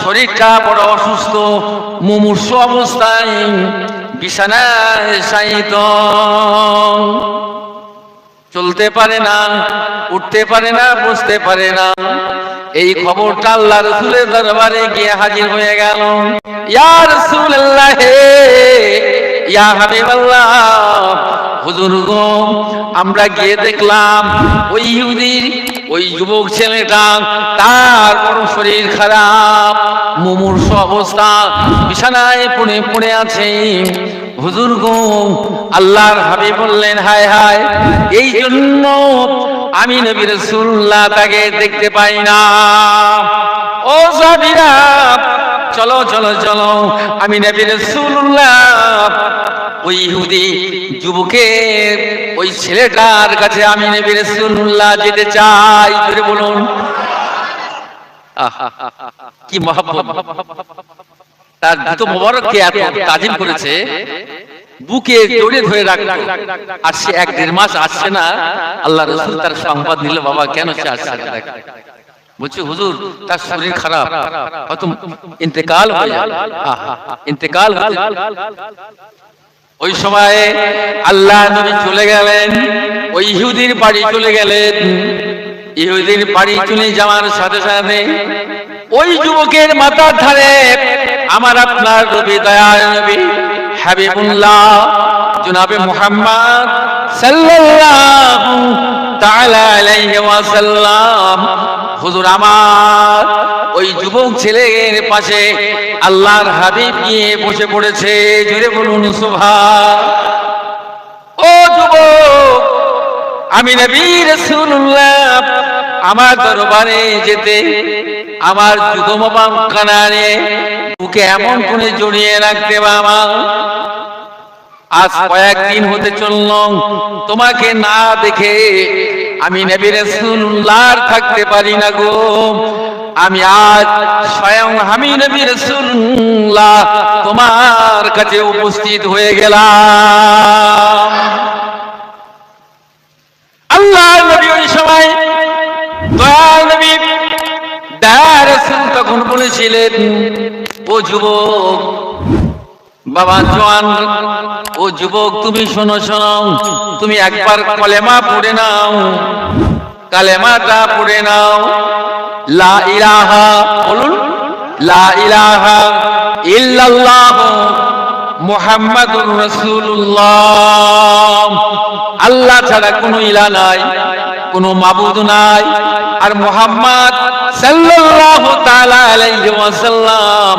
শরীরটা বড় অসুস্থ, মুমূর্ষু অবস্থায় বিছানায় শায়িত, চলতে পারে না, উঠতে পারে না, বসতে পারে না। এই খবরটা আল্লাহ রাসূলের দরবারে গিয়ে হাজির হয়ে গেল। ইয়া রাসূলুল্লাহ, ইয়া হাবিবাল্লাহ, হুজুর গো, আমরা গিয়ে দেখলাম ওই ইহুদির ওই যুবক ছেলেটা, তার বড় শরীর খারাপ, মুমূর্ষু অবস্থা, বিছানায় পড়ে পড়ে আছে। হুজুর গো, আল্লাহর হাবিব বললেন, হায় হায়, এই জন্য আমি নবী রাসূলুল্লাহ তাকে দেখতে পাই না। ও সাহাবীরা, চলো চলো চলো, আমি নবী রাসূলুল্লাহ ওই ইহুদি যুবকের ওই ছেলেটার কাছে আমি নবী রাসূলুল্লাহ যেতে চাই। জোরে বলুন, কি মহব্বত! তার জুতো মোবারককে এত তাজিম করেছে, বুকে জড়িয়ে ধরে রাখলো। আর সে ১-১.৫ মাস আসছে না। আল্লাহ রাসূল তার সংবাদ নিল, বাবা কেন সে আসছে না? বলছে, হুজুর তার শরীর খারাপ, হয়তো ইন্তেকাল হয়ে যাবে। ইন্তেকাল হয়ে যাবে। ওই সময়ে আল্লাহ নবী চলে গেলেন, ওই ইহুদির বাড়ি চলে গেলেন। ইহুদির বাড়ি চলে যাওয়ার সাথে সাথে ওই যুবকের মাথার ধারে আমার আপনার নবী, দয়ার নবী হাবিবুল্লাহ জনাবে মুহাম্মদ সাল্লাল্লাহু তাআলা আলাইহি ওয়াসাল্লাম, হুজুর আমার ওই যুবক ছেলের পাশে আল্লাহর হাবিব গিয়ে বসে পড়েছে। জোরে বলুন সুবহান। ও যুবক, আমি নবী রাসূলুল্লাহ আমার দরবারে যেতে আমার জুতো মোবারকখানা নিয়ে বুকে এমন করে জড়িয়ে রাখতে, বাবা আজ কয়েকদিন হতে চলল, তোমাকে না দেখে আমি নবী রাসূলুল্লাহ থাকতে পারি না গো। আমি আজ স্বয়ং আমি নবী রাসূলুল্লাহ তোমার কাছে উপস্থিত হয়ে গেলাম। আল্লাহ নবী ওই সময় দয়াল নবী দয়ার রাসূল তখন বলেছিলেন, ও যুবক, বাবা জওয়ান, ও যুবক, তুমি শোনো শোনো, তুমি একবার কলেমা পড়ে নাও, কালেমাটা পড়ে নাও, লা ইলাহা, বলুন, লা ইলাহা ইল্লাল্লাহ মুহাম্মাদুর রাসূলুল্লাহ। আল্লাহ ছাড়া কোনো ইলাহ নাই, কোনো মাবুদ নাই, আর মুহাম্মদ সাল্লাল্লাহু তাআলা আলাইহি ওয়াসাল্লাম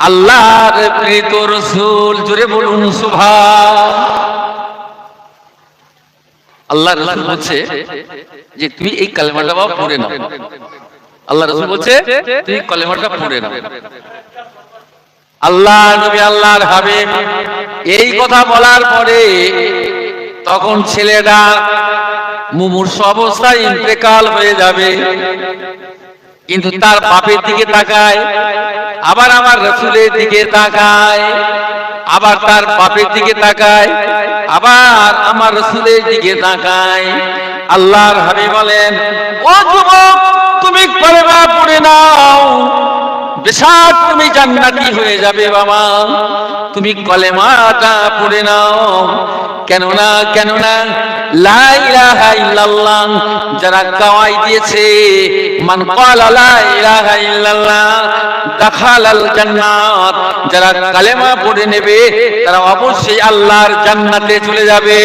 আল্লাহর প্রেরিত রাসূল। জোরে বলুন সুবহান। আল্লাহ রাসূল বলছে যে তুমি এই কালেমাটা পড়ে নাও। আল্লাহ রাসূল বলছে তুমি কালেমাটা পড়ে নাও। আল্লাহ নবী আল্লাহর হাবিব এই কথা বলার পরে তখন ছেলেটা মুমূর্ষু অবস্থায় ইন্তেকাল হয়ে যাবে, কিন্তু তার বাপের দিকে তাকায়, আবার আমার রাসূলের দিকে তাকায়, আবার তার বাপের দিকে তাকায়, আবার আমার রাসূলের দিকে তাকায়। আল্লাহর হাবিব বলেন, ও যুবক, তুমি কলেমা পড়ে নাও, বেশক তুমি জান্নাতি হয়ে যাবে। বাবা তুমি কলেমাটা পড়ে নাও, কেননা লা ইলাহা ইল্লাল্লাহ যারা গাওয়াই দিয়েছে, মান ক্বালা লা ইলাহা ইল্লাল্লাহ দাখালাল জান্নাত, যারা কালেমা পড়ে নেবে তারা অবশ্যই আল্লাহর জান্নাতে চলে যাবে।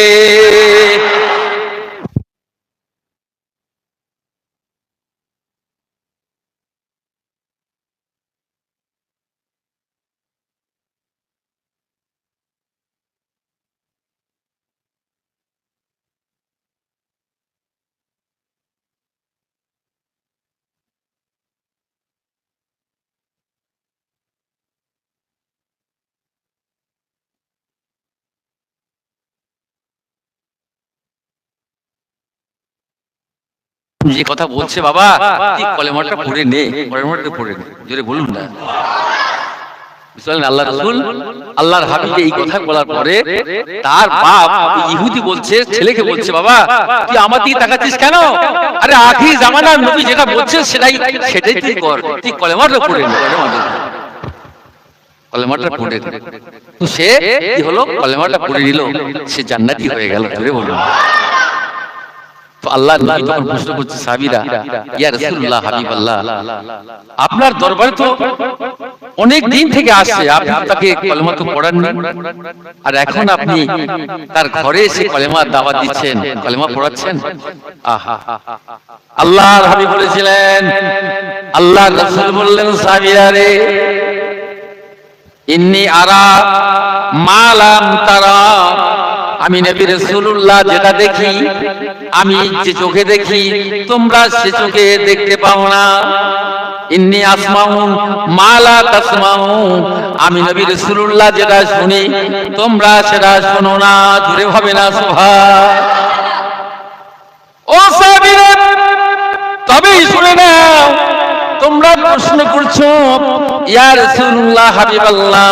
যে কথা বলছে, বাবা তুই কলেমাটা পড়ে নে, কলেমাটা পড়ে নে, জোরে বলুন না। আল্লাহ রাসূল আল্লাহর হাবিব এই কথা বলার পরে তার বাপ ইহুদি বলছে, ছেলেকে বলছে, বাবা তুই আমার দিকে তাকাচ্ছিস কেন? আরে আখির জামানার নবী যেটা বলছে সেটাই তুই কর, তুই কলেমাটা পড়ে নে। কলেমাটা পড়ে, তো সে কি হলো, কলেমাটা পড়ে নিল, সে জান্নাতি হয়ে গেল। ধরে বলুন। তো আল্লাহ নবী তখন প্রশ্ন করছে সাহাবীরা, ইয়া রাসূলুল্লাহ, হাবিবাল্লাহ, আপনার দরবারে তো অনেক দিন থেকে আসছে, আপনি তাকে কলেমা তো পড়াননি, আর এখন আপনি তার ঘরে এসে কলেমার দাওয়াত দিচ্ছেন, কলেমা পড়াচ্ছেন। আহা, আল্লাহর হাবিব বলেছিলেন, আল্লাহর রাসূল বললেন, সাহাবীরা রে, ইন্নী আরা মা লাম তারা, আমি নবী রাসূলুল্লাহ যেটা দেখি, আমি যে চোখে দেখি তোমরা সে চোখে দেখতে পাও না। ইন্নী আসমাউ মা লা তাসমাউ, আমি নবী রাসূলুল্লাহ যেটা শুনি তোমরা সেটা শোনো না। জোরে হবে না সুবহান। ও সাহাবীরা, তবেই শুনে নাও, তোমরা প্রশ্ন করছো ইয়া রাসূলুল্লাহ, হাবিবাল্লাহ,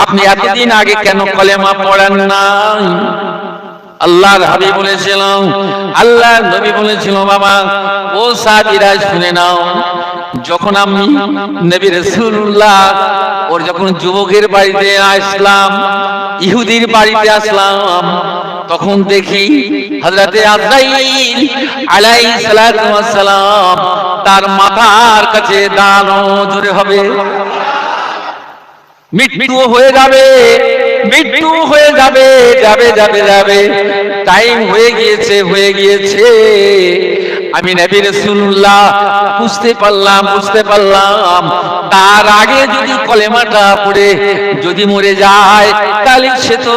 আপনি এতদিন আগে কেন কলেমা পড়েন নাই? আল্লাহর হাবিব বলেছিল, আল্লাহর নবী বলেছিল, বাবা ও সাহাবীরা শুনে নাও, যখন আমি নবী রাসূলুল্লাহ ওর যখন যুবকের বাড়িতে আসলাম, ইহুদির বাড়িতে আসলাম, তখন দেখি হযরতে আজরাইল আলাইহিস সালাতু ওয়াস সালাম তার মাথার কাছে দাঁড়ানো। জোরে হবে। মৃত্যু হয়ে যাবে, মৃত্যু হয়ে যাবে, যাবে যাবে যাবে, টাইম হয়ে গিয়েছে, হয়ে গিয়েছে। আমি নবী রাসূলুল্লাহ বুঝতে পারলাম তার আগে যদি কলেমাটা পড়ে যদি মরে যায়, তাহলে সে তো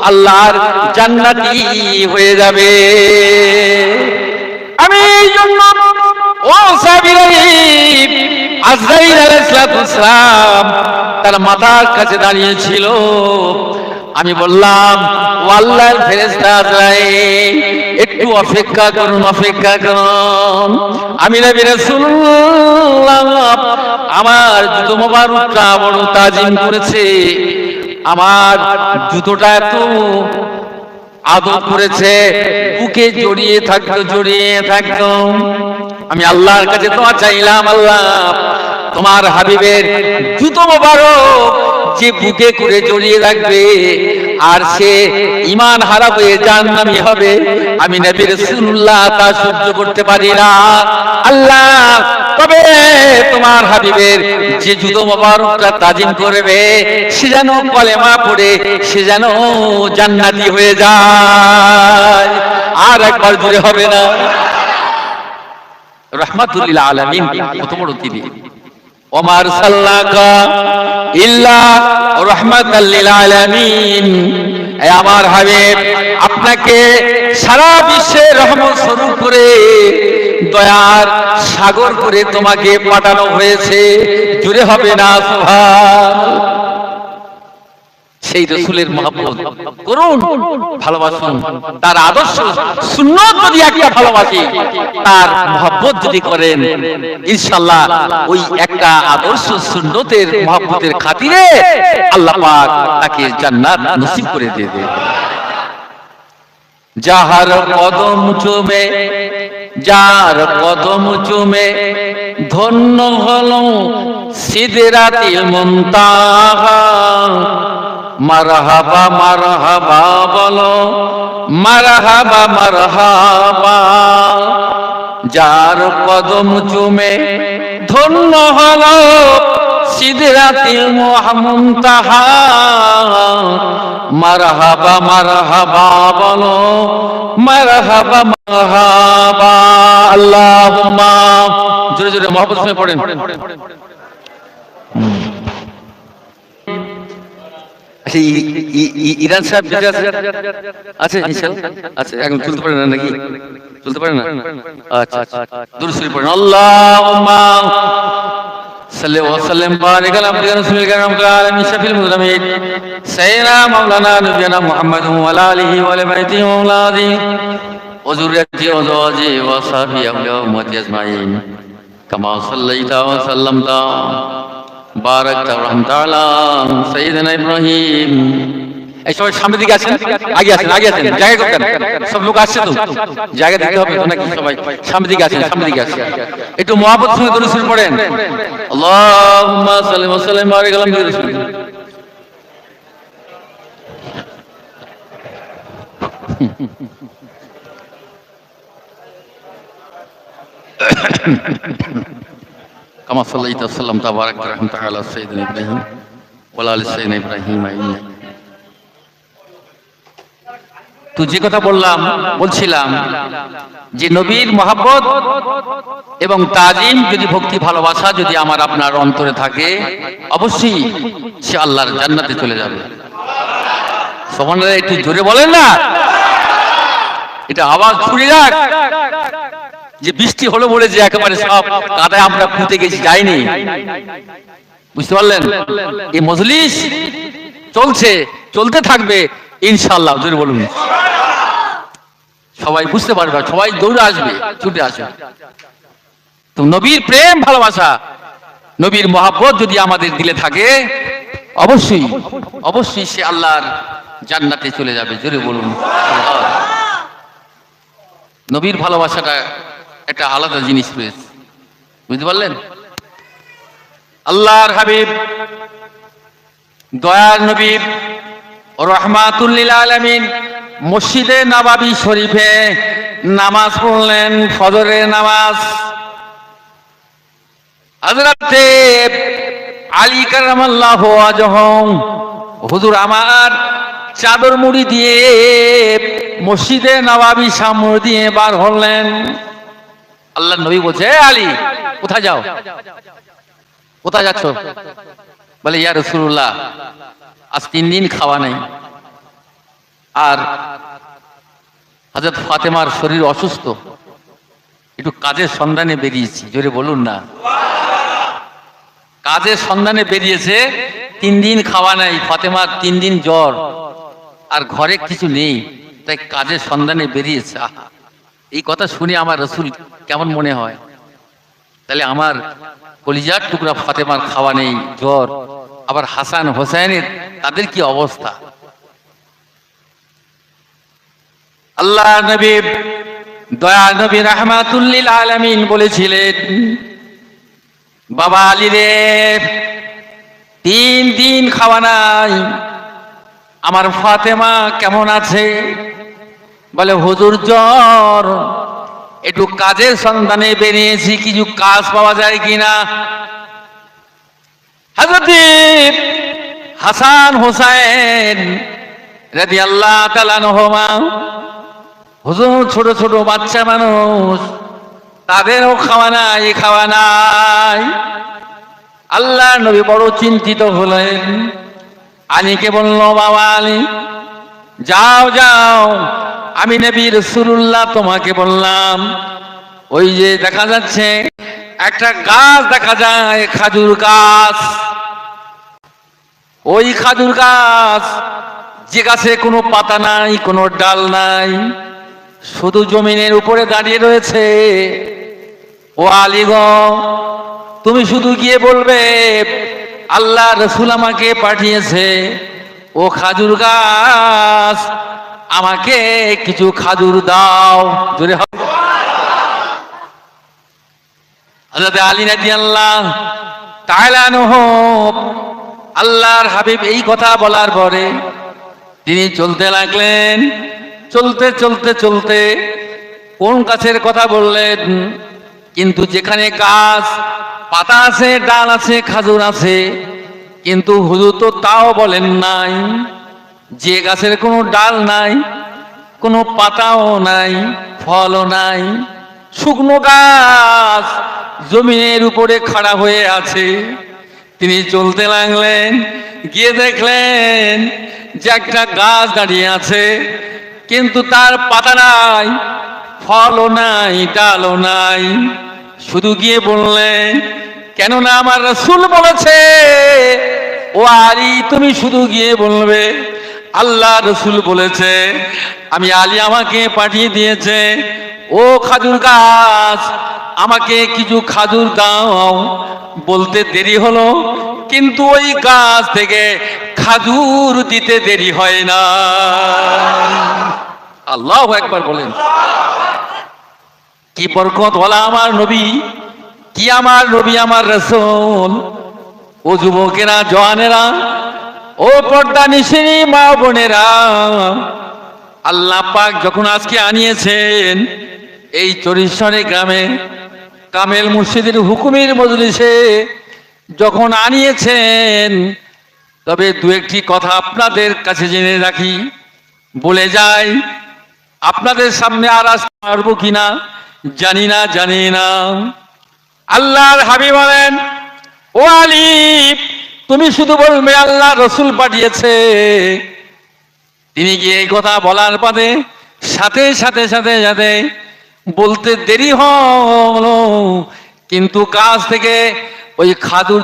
আল্লাহর জান্নাতি হয়ে যাবে। আমি এই জন্য ও সাহাবীরা, আজরাইল আলাইহিস সালাম তার মাথার কাছে দাঁড়িয়ে ছিল। আমি বললাম, ও আল্লাহর ফেরেশতা আজরাইল, একটু অপেক্ষা করুন, অপেক্ষা করুন। আমি নবী রাসূলুল্লাহ আমার জুতো মোবারকটা বড় তাজিম করেছে, আমার জুতোটা এত আদর করেছে, বুকে জড়িয়ে থাকতো। আমি আল্লাহর কাছে দোয়া চাইলাম, আল্লাহ তোমার হাবিবের জুতো মোবারক যে বুকে করে জড়িয়ে রাখবে আর সে ঈমান হারা হয়ে জাহান্নামী হবে, আমি নবী রাসূলুল্লাহ তা সহ্য করতে পারি না। আল্লাহ, তবে তোমার হাবিবের যে জুতো মোবারকটা তাজিম করবে, সে যেন কলেমা পড়ে সে যেন জান্নাতি হয়ে যায়। আর একবার জোরে হবে না? রাহমাতুল লিল আলামিন, কত বড় তিনি। ওমা আরসালনাকা ইল্লা রাহমাতাল লিল আলামিন, এ আমার হাবিব, আপনাকে সারা বিশ্বের রহমত স্বরূপ করে, দয়ার সাগর করে তোমাকে পাঠানো হয়েছে। জোরে হবে না সুবহান। সেই রাসূলের মহব্বত করুন, ভালোবাসুন, তার আদর্শ সুন্নাত যদি একটা ভালোবাসি, তার মহব্বত যদি করেন, ইনশাআল্লাহ ওই একটা আদর্শ সুন্নতের মহব্বতের খাতিরে আল্লাহ পাক তাকে জান্নাত নসিব করে দেবে। যাহার কদম চুমে, যার কদম চুমে ধন্য হলো সিদরাতিল মুনতাহা, মারহাবা মারহাবা বলো, মারহাবা মারহাবা। যার কদম চুমে ধন্য হলো সিদরাতিল মুনতাহা, মারহাবা মারহাবা বলো, মারহাবা মারহাবা। আল্লাহুম্মা, জোরে জোরে মহব্বত করে পড়েন। ইরান সাহেব আছে আচ্ছা, এখন চলতে পারে না নাকি? চলতে পারে না? আচ্ছা, দুরূদ শরীফ পড়েন। আল্লাহুম্মা সাল্লি ওয়া সাল্লিম বারিক আলা আবদিকা রাসূলিল কারীম আলামিন শাফিল মুজরামিন সাইয়্যিদিনা মাওলানা নবিয়িনা মুহাম্মাদ ওয়া আলা আলিহি ওয়া বাইতিহি ওয়া আওলাদিহি ওয়া যুররিয়াতিহি ওয়া আজওয়াজিহি ওয়া সাহবিহি ওয়া উম্মতিহি আজমাইন কামা সাল্লাইতা ওয়া সাল্লামতা বারাকতা ওয়া রাহমাতা আলা সাইয়্যিদিনা ইব্রাহিম। এই সবাই সামনের দিকে আসেন, আগে আসেন, আগে আসেন, জায়গা করতেন, সব লোক আসছে তো, জায়গা দিতে হবে তো নাকি? সবাই সামনের দিকে আসেন, সামনের দিকে আসেন, একটু মহব্বত সঙ্গে দরুদ শরীফ পড়েন। আল্লাহুম্মা সাল্লি ওয়া সাল্লিম বারিক আলা রাসূলিল্লাহ। কামা সাল্লাল্লাহু আলাইহি ওয়াসাল্লাম তাবারাক রাহমাতুল্লাহি আলা সাইয়্যিদিনা ইব্রাহিম ওয়া আলা সাইয়্যিদিনা ইব্রাহিম ইন্নাকা। তো যে কথা বলছিলাম যে নবীর মহব্বত এবং তাজিম যদি ভক্তি ভালোবাসা যদি আমার আপনার অন্তরে থাকে, অবশ্যই সে আল্লাহর জান্নাতে চলে যাবে। সুবহানাল্লাহ, একটু জোরে বলেন না, এটা আওয়াজ ছুড়ে যাক। যে বৃষ্টি হলো বলে যে একেবারে সব কাদায় আমরা পুঁতে গেছি, যাইনি, বুঝতে পারলেন? এই মজলিস চলতে থাকবে ইনশাআল্লাহ। জোরে বলুন, সবাই বুঝতে পারবে, সবাই দৌড়ে আসবে, ছুটে আসবে। তো নবীর প্রেম ভালোবাসা, নবীর মহব্বত যদি আমাদের দিলে থাকে, অবশ্যই সে আল্লাহর জান্নাতে চলে যাবে। জোরে বলুন। নবীর ভালোবাসাটা একটা আলাদা জিনিস রয়েছে, বুঝতে পারলেন? আল্লাহর হাবিব দয়ার নবী রাহমাতুল লিল আলামিন মসজিদে নববী শরীফে নামাজ পড়লেন, ফজরের নামাজ। হযরতে আলী কারামাল্লাহু ওয়াজহু হুজুর আমার চাদর মুড়ি দিয়ে মসজিদে নববী সামনে দিয়ে বার হলেন। আল্লাহর নবী বলছে, আলী কোথায় যাও, কোথায় যাচ্ছ? বলে, ইয়া রাসূলুল্লাহ, আজ 3 দিন খাওয়া নাই, আর হযরত ফাতেমার শরীর অসুস্থ, একটু কাজের সন্ধানে বেরিয়েছি। জোরে বলুন না। কাজের সন্ধানে বেরিয়েছে, 3 দিন খাওয়া নাই, ফাতেমার 3 দিন জ্বর, আর ঘরে কিছু নেই, তাই কাজের সন্ধানে বেরিয়েছে। এই কথা শুনে আমার রাসূল কেমন মনে হয়? তাহলে আমার কলিজার টুকরা ফাতেমার খাওয়া নেই, জ্বর, আবার হাসান হোসেনের তাদের কি অবস্থা? আল্লাহ নবী দয়া নবী রাহমাতুল লিল আলামিন বলেছিলেন, বাবা আলী রে, 3 দিন খাওয়া নাই, আমার ফাতেমা কেমন আছে? বলে, হুজুর জ্বর, একটু কাজের সন্ধানে বেরিয়েছি, কিছু কাজ পাওয়া যায় কিনা। হযরত হাসান হোসেন রাদিয়াল্লাহু তাআলা আনহুমা, হুজুর ছোট ছোট বাচ্চা মানুষ, তাদেরও খাওয়া নাই। আল্লাহ নবী বড় চিন্তিত হলেন। আলীকে বলল, বাবা আলী, যাও, আমি নবী রাসূলুল্লাহ তোমাকে বললাম, ওই যে দেখা যাচ্ছে একটা গাছ দেখা যায়, খাজুর গাছ। ওই খাজুর গাছ, যে গাছে কোনো পাতা নাই, কোনো ডাল নাই, শুধু জমিনের উপরে দাঁড়িয়ে রয়েছে। ও আলী গো, তুমি শুধু গিয়ে বলবে আল্লাহ রাসূল আমাকে পাঠিয়েছে, ও খাজুর গাছ, আমাকে কিছু খাজুর দাও। জোরে হবে। হযরত আলী রাদিয়াল্লাহু তাআলা আনহু, আল্লাহর হাবিব এই কথা বলার পরে তিনি চলতে লাগলেন। চলতে কোন গাছের কথা বললেন? কিন্তু যেখানে গাছ, পাতা আছে, ডাল আছে, খাজুর আছে, কিন্তু হুজুর তো তাও বলেন নাই। যে গাছের কোনো ডাল নাই, কোনো পাতাও নাই, ফলও নাই, শুকনো গাছ জমিনের উপরে খাড়া হয়ে আছে। তিনি চলতে লাগলেন, গিয়ে দেখলেন যে একটা গাছ দাঁড়িয়ে আছে, কিন্তু তার পাতা নাই, ফলও নাই, ডালও নাই। শুধু গিয়ে বললেন, কেননা আমার রাসূল বলেছে, ও আলী, তুমি শুধু গিয়ে বলবে আল্লাহ রাসূল বলেছে, আমি আলী আমাকে পাঠিয়ে দিয়েছে, ও খাজুর গাছ, আমাকে কিছু খাজুর দাও। বলতে দেরি হলো, কিন্তু ওই গাছ থেকে খাজুর দিতে দেরি হয় না। আল্লাহু আকবার বলেন। কি বরকত ওয়ালা আমার নবী, কি আমার নবী, আমার রাসূল। ও যুবকেরা, জওয়ানেরা, ও পর্দা নিশিনী মা বোনেরা, আল্লাহ পাক যখন আজকে আনিয়েছেন এই চরিশ্বরে গ্রামে কামেল মুর্শিদের হুকুমের মজলিসে যখন আনিয়েছেন, তবে দু একটি কথা আপনাদের কাছে জেনে রাখি, বলে যাই। আপনাদের সামনে আর আসতে পারবো কিনা জানি না। আল্লাহর হাবিব বলেন, ও আলী, তুমি শুধু বলবে আল্লাহ রসুল পাঠিয়েছে। তিনি গিয়ে এই কথা বলার পরে সাথে সাথে বলতে দেরি হলো, কিন্তু কাজ থেকে ওই খাদুর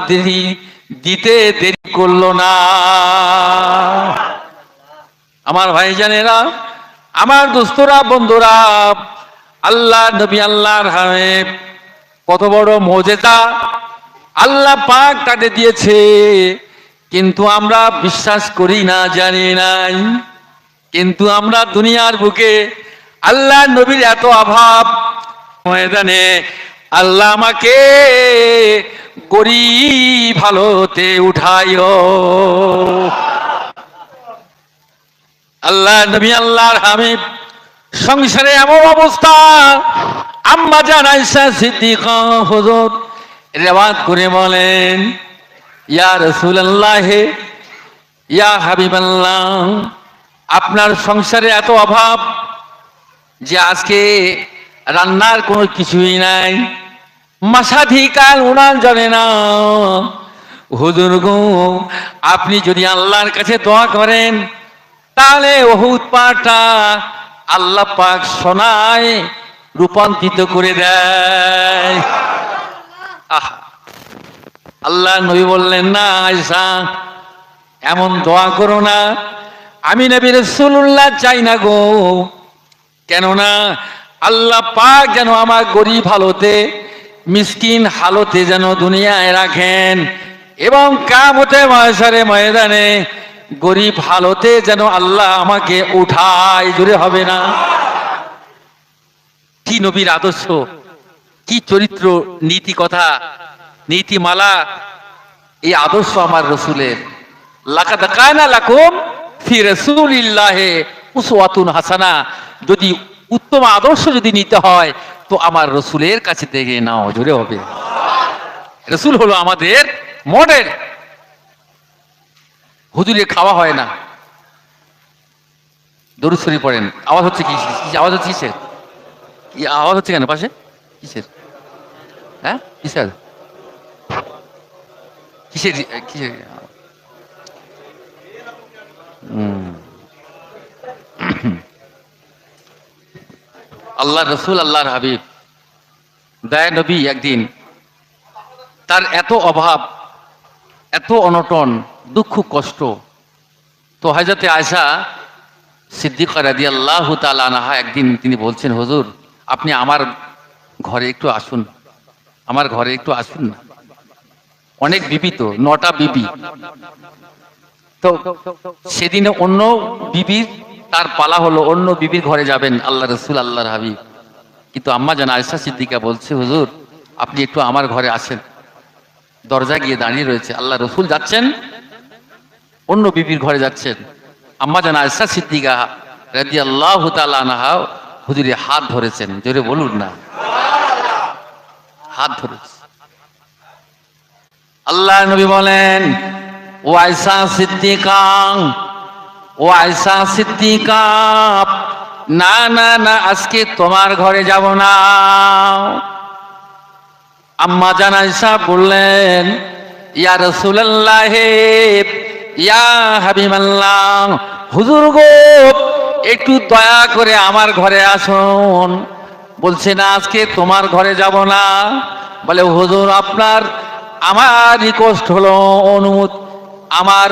দিতে দেরি করলো না। আমার ভাইজানেরা, আমার দোস্তরা, বন্ধুরা, আল্লাহ নবী, আল্লাহর হাবিব কত বড় মুজিজা আল্লাহ পাক তাকে দিয়েছে, কিন্তু আমরা বিশ্বাস করি না, জানি নাই। কিন্তু আমরা দুনিয়ার বুকে আল্লাহ নবীর এত অভাব, ময়দানে আল্লাহ আমাকে গরিব ভালোতে উঠাইও। আল্লাহ নবী, আল্লাহর হাবিব সংসারে এমন অবস্থা, আম্মা জান আয়েশা সিদ্দিকা হুজুর রিওয়ায়াত করে বলেন, ইয়া রাসূলুল্লাহ, ইয়া হাবিবাল্লাহ, আপনার সংসারে এত অভাব যে আজকে রান্নার কোনো কিছুই নাই, মাসাধিকাল উনান জানে না। হুজুর গো, আপনি যদি আল্লাহর কাছে দোয়া করেন তাহলে উহুদ পাহাড়টা আল্লাহ পাক সোনায় রূপান্তরিত করে দেয়। আল্লাহ নবী বললেন, না আয়েশা, এমন দোয়া করো না, আমি নবী রাসূলুল্লাহ চাই না গো। কেননা আল্লাহ পাক যেন আমার গরিব হালতে, মিসকিন হালতে যেন দুনিয়ায় রাখেন, এবং কিয়ামতের মাহশারে ময়দানে গরিব হালতে যেন আল্লাহ আমাকে উঠায়। জোরে হবে না? কি নবীর আদর্শ, কি চরিত্র, নীতি কথা, নীতিমালা, এই আদর্শ আমার রসুলের। লাকাদ কানা লাকুম ফি রাসূলিল্লাহি উসওয়াতুন হাসানা। যদি উত্তম আদর্শ যদি নিতে হয় তো আমার রসুলের কাছে থেকে নাও। জোরে হবে। রসুল হলো আমাদের মডেল। হুজুরে খাওয়া হয় না, দরুদ শরীফ পড়েন। আওয়াজ হচ্ছে কি? আওয়াজ হচ্ছে কিসের? কি আওয়াজ হচ্ছে কেন পাশে? কিসের? হ্যাঁ, কিসের? কিসের কিসের? আল্লাহ রসুল, আল্লাহর হাবিব, দয়া নবী একদিন তার এত অভাব, এত অনটন, দুঃখ কষ্ট, তো হযরতে আয়েশা সিদ্দিকা রাদিয়াল্লাহু তাআলা আনহা একদিন তিনি বলছেন, হুজুর আপনি আমার ঘরে একটু আসুন, আমার ঘরে একটু আসুন না। অনেক বিবি, তো 9টা বিবি, তো সেদিন অন্য বিবির তার পালা হলো, অন্য বিবির ঘরে যাবেন আল্লাহ রসুল, আল্লাহর হাবিব। কিন্তু আম্মা জান আয়েশা সিদ্দিকা বলছে, হুজুর আপনি একটু আমার ঘরে আসেন। দরজা গিয়ে দাঁড়িয়ে রয়েছে, আল্লাহ রসুল যাচ্ছেন, অন্য বিবির ঘরে যাচ্ছেন। আম্মা জান আয়েশা সিদ্দিকা রাদিয়াল্লাহু তাআলা আনহা হুজুরের হাত ধরেছেন। জোরে বলুন না, হাত ধরেছে। আল্লাহ নবী বলেন, ও আয়েশা সিদ্দিকা, ও আয়েশা সিদ্দিকা, না না না, আজকে তোমার ঘরে যাব না। আম্মা জান আয়েশা বললেন, ইয়া রাসূলুল্লাহ, ইয়া হাবিবাল্লাহ, হুজুর গো একটু দয়া করে আমার ঘরে আসুন। বলছে, না আজকে তোমার ঘরে যাব না। বলে, হুজুর আপনার আমার রিকোয়েস্ট হলো, আমার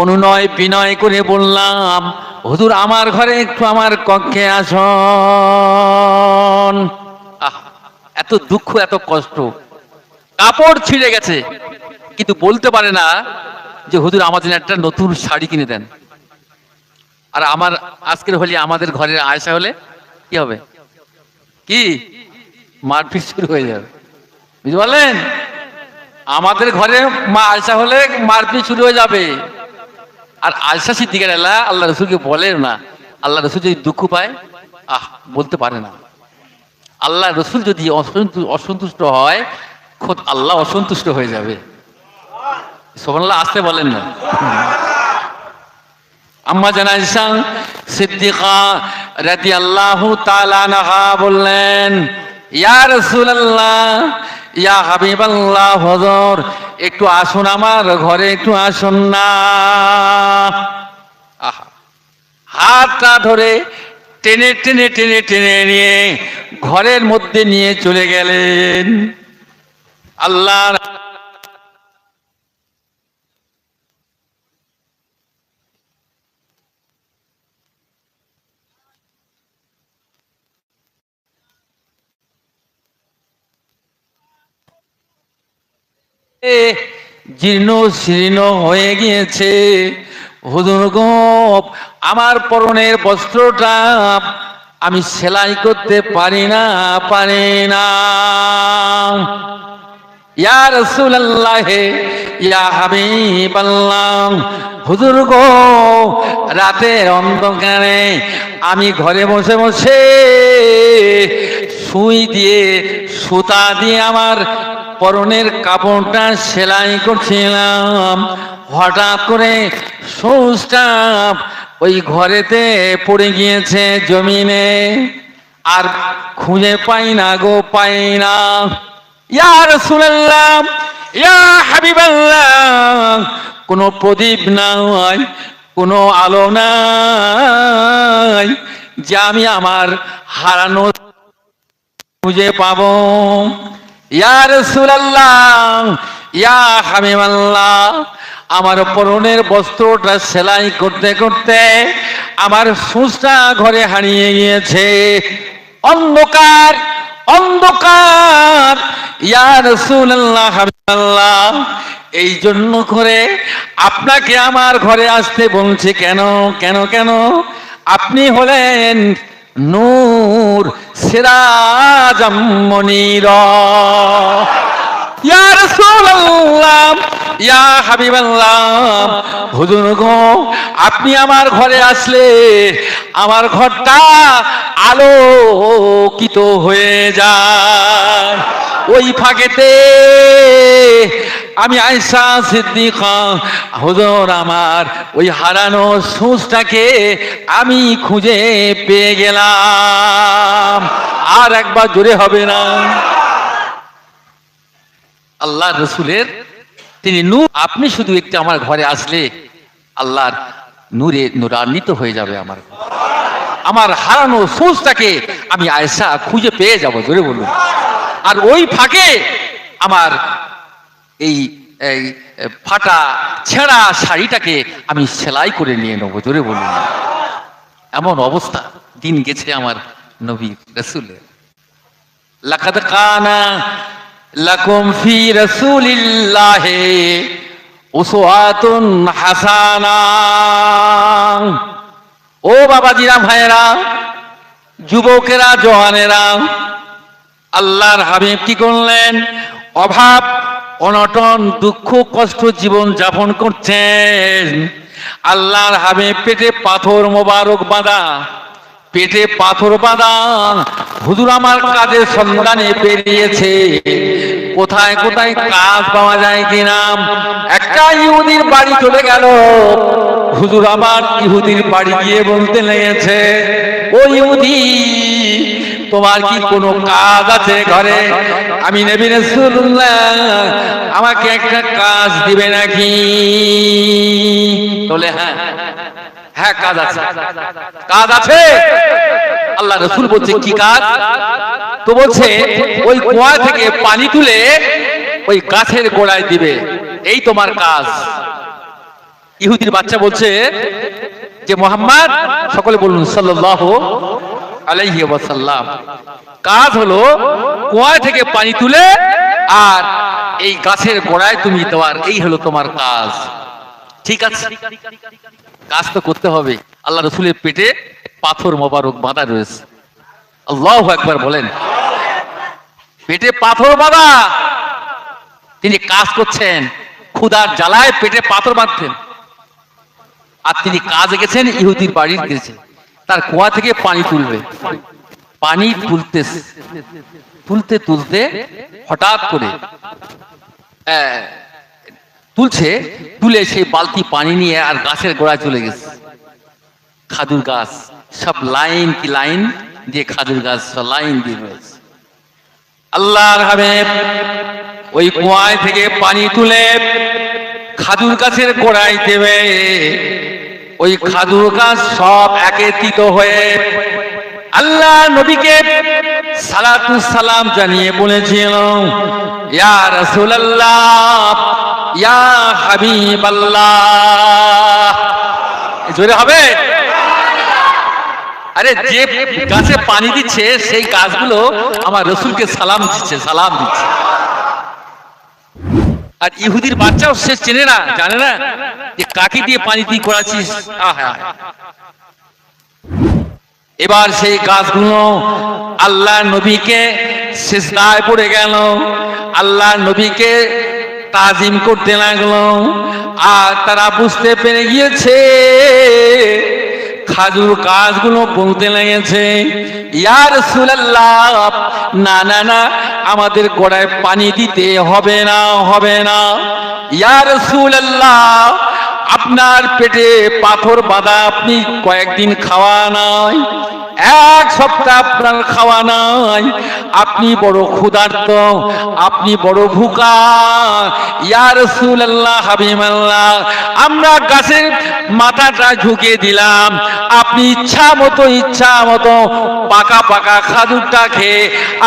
অনুনয় বিনয় করে বললাম, হুজুর আমার ঘরে একটু আমার কক্ষে আসুন। এত দুঃখ, এত কষ্ট, কাপড় ছিঁড়ে গেছে, কিন্তু বলতে পারে না যে হুজুর আমার জন্য একটা নতুন শাড়ি কিনে দেন। আর আমার আজকের হলে, আমাদের ঘরের আয়েশা হলে কি হবে? কি মারপিট শুরু হয়ে যাবে, বুঝতে পারলেন? আমাদের ঘরে মা আয়েশা হলে মারপিট শুরু হয়ে যাবে। আর আয়েশা সিদ্দিকা আল্লাহ রসুলকে বলেন না, আল্লাহ রসুল যদি দুঃখ পায়, বলতে পারে না। আল্লাহ রসুল যদি অসন্তুষ্ট হয়, খোদ আল্লাহ অসন্তুষ্ট হয়ে যাবে। সুবহানাল্লাহ, আসতে বলেন না। আম্মা জানা আয়েশা সিদ্দিকা রাদিয়াল্লাহু তাআলা আনহা বললেন, ইয়া রাসূলুল্লাহ, ইয়া হাবিবাল্লাহ, হুজুর একটু আসুন আমার ঘরে, একটু আসুন না। হাতটা ধরে টেনে টেনে টেনে টেনে নিয়ে ঘরের মধ্যে নিয়ে চলে গেলেন। আল্লাহ জীর্ণ শীর্ণ হয়ে গিয়েছে। হুজুর গো, আমার পরনের বস্ত্রটা আমি সেলাই করতে পারি না। ইয়া রাসূলুল্লাহ, ইয়া হাবিবাল্লাহ, হুজুর গো, রাতের অন্ধকারে আমি ঘরে বসে বসে সুই দিয়ে সুতা দিয়ে আমার পরনের কাপড়টা সেলাই করছিলাম। হঠাৎ করে সূচটা ওই ঘরেতে পড়ে গিয়েছে জমিনে, আর খুঁজে পাই না গো, পাই না। ইয়া রাসূলুল্লাহ, ইয়া হাবিবাল্লাহ, কোনো প্রদীপ নাই, কোনো আলো নাই যে আমি আমার হারানো খুঁজে পাবো। ইয়া রাসূলুল্লাহ, ইয়া হাবিবাল্লাহ, আমার পরনের বস্ত্রটা সেলাই করতে করতে আমার সূচটা ঘরে হারিয়ে গিয়েছে। অন্ধকার অন্ধকার। ইয়া রাসূলুল্লাহ, হাবিবাল্লাহ, এই জন্য করে আপনাকে আমার ঘরে আসতে বলছে। কেন কেন কেন? আপনি হলেন নূর, সিরাজাম মুনীরা। ইয়া রাসূলুল্লাহ, ইয়া হাবিবাল্লাহ, হুজুর গো, আপনি আমার ঘরে আসলে আমার ঘরটা আলোকিত হয়ে যায়। ওই ফাঁকেতে আমি আয়েশা সিদ্দিকা, হুজুর আমার ওই হারানো সূচটাকে আমি খুঁজে পেয়ে গেলাম। আর একবার জোরে হবে না? আল্লাহ রসুলের তিনি নূর। আপনি শুধু একটু আমার ঘরে আসলে আল্লাহর নূরে নূরান্বিত হয়ে যাবে আমার হারানো সূচটাকে আমি আয়েশা খুঁজে পেয়ে যাব। জোরে বলুন। আর ওই ফাঁকে আমার এই ফাটা ছেঁড়া শাড়িটাকে আমি সেলাই করে নিয়ে নেবো। জোরে বলুন। এমন অবস্থা দিন গেছে আমার নবী রাসূলের। লাকাদ কানা লাকুম ফি রাসূলিল্লাহি উসওয়াতুন হাসানা। ও বাবাজিরা, ভাইয়েরা, যুবকেরা, জওয়ানেরা, আল্লাহর হাবিব কি করলেন? অভাব অনটন দুঃখ কষ্ট জীবন যাপন করছেন। আল্লাহর হাবিব পেটে পাথর মোবারক বাঁধা, পেটে পাথর বাঁধা। হুজুর আমার কাজের সন্ধানে বেরিয়েছে, কোথায় কোথায় কাজ পাওয়া যায় কিনা। একটা ইহুদির বাড়ি চলে গেল। হুজুর আবার ইহুদির বাড়ি গিয়ে বলতে লেগেছে, ও ইহুদি, তোমার কি কোনো কাজ আছে ঘরে? আমি নবী রাসূলুল্লাহ, আমাকে একটা কাজ দিবে নাকি? বলে হ্যাঁ হ্যাঁ, কাজ আছে, কাজ আছে। আল্লাহ রাসূল বলছে, কি কাজ? তো বলছে, ওই কুয়া থেকে পানি তুলে ওই গাছের গোড়ায় দিবে, এই তোমার কাজ। ইহুদির বাচ্চা বলছে যে মুহাম্মদ, সকলে বলুন সাল্লাল্লাহু আলাইহি ওয়াসাল্লাম, কাজ হলো কুয়া থেকে পানি তুলে আর এই গাছের গোড়ায় তুমি দেওয়ার, এই হলো তোমার কাজ। ঠিক আছে, কাজ তো করতে হবে। আল্লাহ রাসূলের পেটে পাথর মোবারক বাঁধা রয়েছে। আল্লাহু আকবার বলেন। পেটে পাথর বাঁধা, তিনি কাজ করছেন, ক্ষুধার জ্বালায় পেটে পাথর বাঁধতেন। আর তিনি কাজে গেছেন, ইহুদির বাড়ির গেছেন। তার কুয়া থেকে পানি তুলবে। পানি তুলতে তুলতে তুলতে হঠাৎ করে তুলছে, তুলে সেই বালতি পানি নিয়ে আর গাছের গোড়ায় চলে গেছে। খাজুর গাছ সব লাইন কি লাইন দিয়ে, খাজুর গাছ সব লাইন দিয়ে রয়েছে। আল্লাহর হাবিব ওই কুয়ায় থেকে পানি তুলে খাজুর গাছের গোড়ায় দেবে। ওই খাজুর গাছ সব একত্রিত হয়ে আল্লাহ নবীকে সালাতু সালাম জানিয়ে বলেছিল, ইয়া রাসূলুল্লাহ, ইয়া হাবিবাল্লাহ। জোরে হবে? আরে যে গাছে পানি দিচ্ছে সেই গাছগুলো আমার রাসূলকে সালাম দিচ্ছে, সালাম দিচ্ছে। আর ইহুদির বাচ্চাও সে চেনে না, জানে না যে কাকে দিয়ে পানি তুই করাচ্ছিস। এবার সেই গাছগুলো আল্লাহ নবীকে সিজদায় পড়ে গেল, আল্লাহ নবীকে তাজিম করতে লাগলো। আর তারা বুঝতে পেরে গিয়েছে, খাজুর গাছগুলো বলতে লেগেছে, ইয়া রাসূলুল্লাহ, না না না, আমাদের গোড়ায় পানি দিতে হবে না, হবে না। ইয়া রাসূলুল্লাহ, আপনার পেটে পাথর বাঁধা, আপনি কয়েকদিন খাওয়া নাই, এক সপ্তাহ আপনার খাওয়া নাই, আপনি বড় ক্ষুধার্ত, আপনি বড় ভুকা। ইয়া রাসূলুল্লাহ, হাবিবাল্লাহ, আমরা গাছের মাথাটা ঝুঁকিয়ে দিলাম, আপনি ইচ্ছা মতো পাকা পাকা খাজুরটা খেয়ে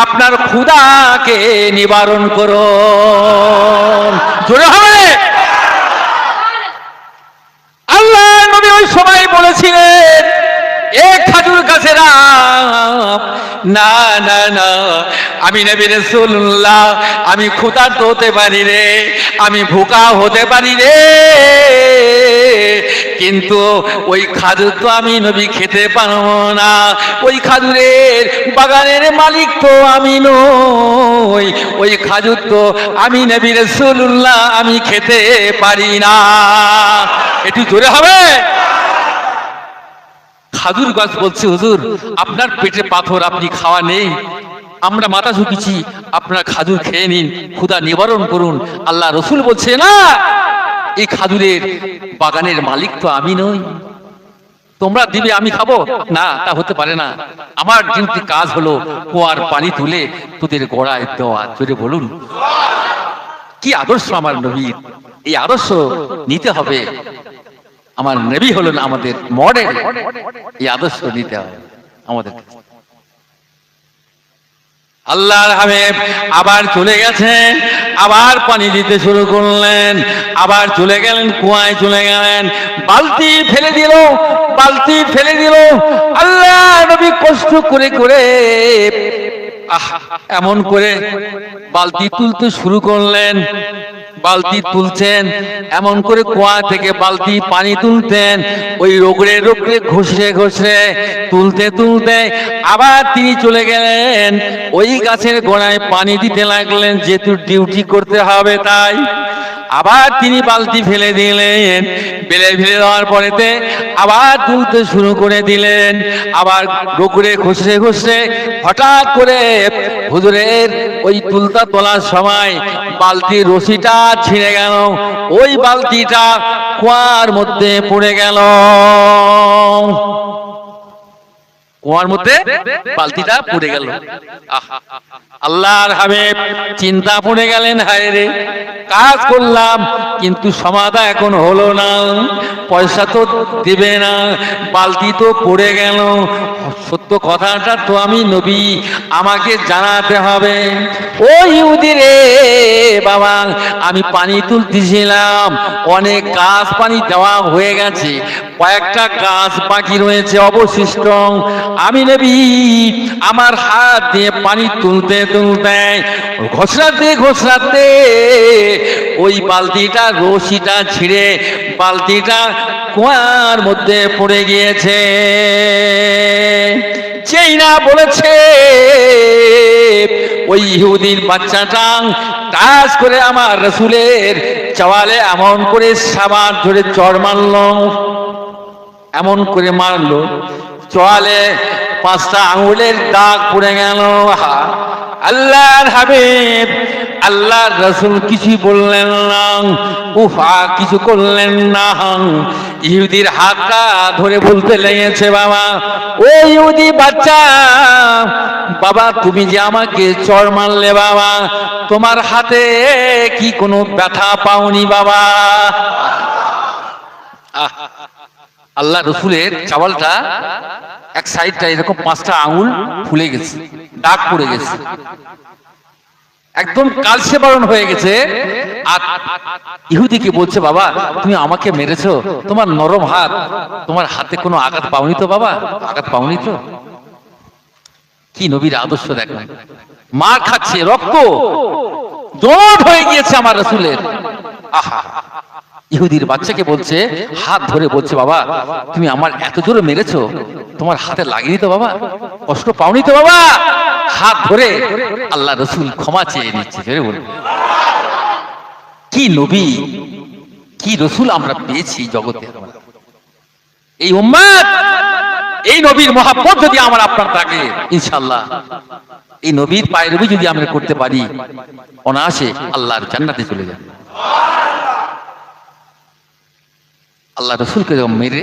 আপনার ক্ষুধাকে নিবারণ করুন। জোরে হবে? আল্লাহ নবী ওই সময় বলেছিলেন, এক খাজুর গাছের না না না, আমি নবী রাসূলুল্লাহ, আমি ক্ষুধার্ত হতে পারি রে, আমি ভুকা হতে পারি রে, কিন্তু ওই খাজুর তো আমি নবী খেতে পারবো না। ওই খাজুরের বাগানের মালিক তো আমি নই, ওই খাজুর তো আমি নবী রাসূলুল্লাহ, আমি খেতে পারি না। একটু জোরে হবে? খাজুর গাছ বলছে, হুজুর আপনার পেটে পাথর, আপনি খাওয়া নেই, আমরা মাথা ঝুঁকিছি, আপনার খাজুর খেয়ে নিন, ক্ষুধা নিবারণ করুন। আল্লাহ রসুল বলছে, না, এই খাজুরের বাগানের মালিক তো আমি নই, তোমরা দিবে আমি খাবো না, তা হতে পারে না। আমার ডিউটি কাজ হলো কুয়ার পানি তুলে তোদের গোড়ায় দেওয়া। জোরে বলুন, কি আদর্শ আমার নবীর! এই আদর্শ নিতে হবে। আমার নবী হলেন আমাদের মডেল, এই আদর্শ নিতে হবে আমাদের। আল্লাহর হাবিব আবার চলে গেছেন, আবার পানি দিতে শুরু করলেন, আবার চলে গেলেন, কুয়ায় চলে গেলেন, বালতি ফেলে দিল, বালতি ফেলে দিল। আল্লাহ নবী কষ্ট করে করে এমন করে বালতি তুলতে শুরু করলেন, বালতি তুলছেন, এমন করে কুয়া থেকে বালতি পানি তুলতেন, ওই রোগড়ে রোগড়ে ঘষে ঘষে তুলতে তুলতে আবার তিনি চলে গেলেন, ওই গাছের গোড়ায় পানি দিতে লাগলেন, যেহেতু ডিউটি করতে হবে তাই। আবার তিনি বালতি ফেলে দিলেন, ফেলে দেওয়ার পরেতে আবার তুলতে শুরু করে দিলেন, আবার রোগড়ে ঘষে ঘষে হঠাৎ করে হুজুরের ওই তুলতা তোলার সময় বালতির রশিটা ছিঁড়ে গেল, ওই বালতিটা কুয়ার মধ্যে পড়ে গেল, কুয়ার মধ্যে বালতিটা পড়ে গেল। আল্লাহর হাবিব চিন্তা পড়ে গেলেন, হায় রে, কাজ করলাম কিন্তু সমাধা এখন হলো না, পয়সা তো দিবে না, বালতি তো পড়ে গেল, সত্য কথাটা তো আমি নবী, আমাকে জানাতে হবে। ও ইহুদি রে বাবা, আমি পানি তুলতেছিলাম, অনেক গাছ পানি দেওয়া হয়ে গেছে, কয়েকটা গাছ বাকি রয়েছে অবশিষ্ট, আমি নবী আমার হাত দিয়ে পানি তুলতে তুলতে ঘষাতে ঘষাতে ওই বালতিটা রশিটা ছিঁড়ে বালতিটা কুয়ার মধ্যে পড়ে গিয়েছে। যেই না বলেছে ওই ইহুদির বাচ্চাটা টাচ করে আমার রাসূলের চাওয়ালে এমন করে সাবান ধরে চড় মারল, এমন করে মারলো, চোয়ালে 5টা আঙ্গুলের দাগ পড়ে গেল। আল্লাহর হাবিব আল্লাহর রাসূল কিছু বললেন না, উফা কিছু করলেন না। ইহুদির হাতটা ধরে বলতে লেগেছে, বাবা ও ইহুদি বাচ্চা, বাবা তুমি যে আমাকে চড় মারলে বাবা, তোমার হাতে কি কোনো ব্যথা পাওনি বাবা? আল্লাহ রসুলের চাওয়ালটা এক সাইডটা এরকম 5টা আঙুল ফুলে গেছে, দাগ পড়ে গেছে, একদম কালসে বারণ হয়ে গেছে। আর ইহুদিকে বলছে, বাবা তুমি আমাকে মেরেছো, তোমার নরম হাত, তোমার হাতে কোনো আঘাত পাওনি তো বাবা? আঘাত পাওনি তো? কি নবীর আদর্শ দেখেন, মার খাচ্ছে, রক্ত দৌড় হয়ে গিয়েছে আমার রাসূলের। আহা, ইহুদির বাচ্চাকে বলছে, হাত ধরে বলছে, বাবা তুমি আমার এত জোরে মেরেছো, তোমার হাতে লাগেনি তো বাবা? কষ্ট পাওনি তো বাবা? হাত ধরে আল্লাহ রাসূল ক্ষমা চেয়ে নিচ্ছে। জোরে বলুন, কি নবী, কি রাসূল আমরা পেয়েছি জগতে। এই উম্মত, এই নবীর মহব্বত যদি আমার আপনার থাকে, ইনশাআল্লাহ এই নবীর পায়রবি যদি আমরা করতে পারি, অনায়াসে আল্লাহর জান্নাতে চলে যাবে। আল্লাহ রসুলকে যখন মেরে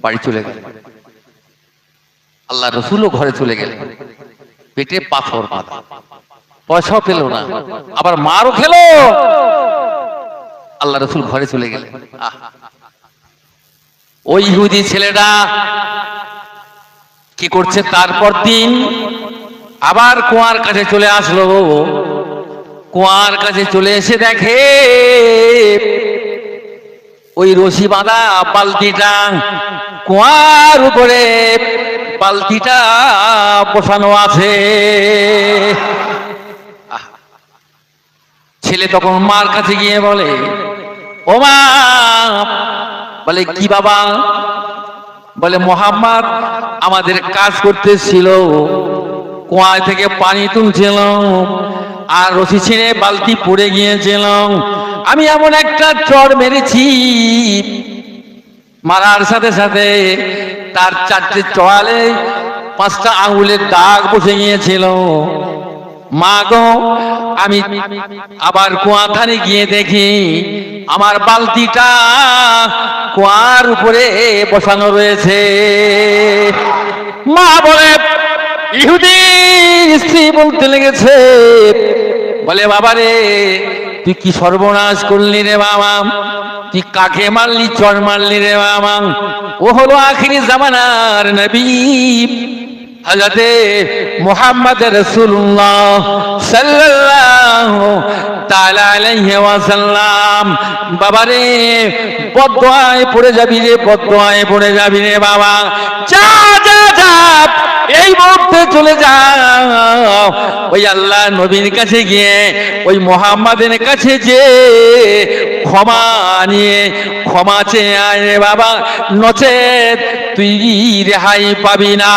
বাড়ি চলে গেল, আল্লাহ রসুলও ঘরে চলে গেলেন, পেটে পাথর বাঁধা, পয়সাও পেল না, আবার মারও খেলো। আল্লাহ রসুল ঘরে চলে গেলেন। ওই ইহুদি ছেলেটা কি করছে, তারপর দিন আবার কুয়ার কাছে চলে আসলো। কুয়ার কাছে চলে এসে দেখে ওই রশি বাঁধা বালতিটা, কুয়ার উপরে বালতিটা বসানো আছে। ছেলে তখন মার কাছে গিয়ে বলে, ও মা, বলে কি বাবা? বলে মুহাম্মদ আমাদের কাজ করতেছিল, কুয়া থেকে পানি তুলছিল, আর রশি ছিঁড়ে বালতি পড়ে গিয়েছিল, আমি এমন একটা চড় মেরেছি, মারার সাথে সাথে তার 4টে চোয়ালে 5টা আঙুলের দাগ বসে গিয়েছিল। মা গো, আমি আবার কুয়া ধারে গিয়ে দেখি আমার বালতিটা কুয়ার উপরে বসানো রয়েছে। মা বলে, ইহুদি স্ত্রী বলতে লেগেছে, বলে বাবারে তুই কি সর্বনাশ করলি রে বাবা, তুই কাকে মারলি, চড় মারলি রে বাবা? ও হলো আখিরি জামানার নবী হযরতে মুহাম্মদ রাসূলুল্লাহ সাল্লাল্লাহু তাআলা আলাইহি ওয়াসাল্লাম। বাবারে বদদুয়ায় পড়ে যাবি রে, বদদুয়ায় পড়ে যাবি রে বাবা, যা যা যা এই মুহূর্তে চলে যাও ওই আল্লাহ নবীর কাছে গিয়ে ওই মুহাম্মাদের কাছে যে ক্ষমা নিয়ে ক্ষমা চেয়ে আয় রে বাবা, নচেত তুই রেহাই পাবি না।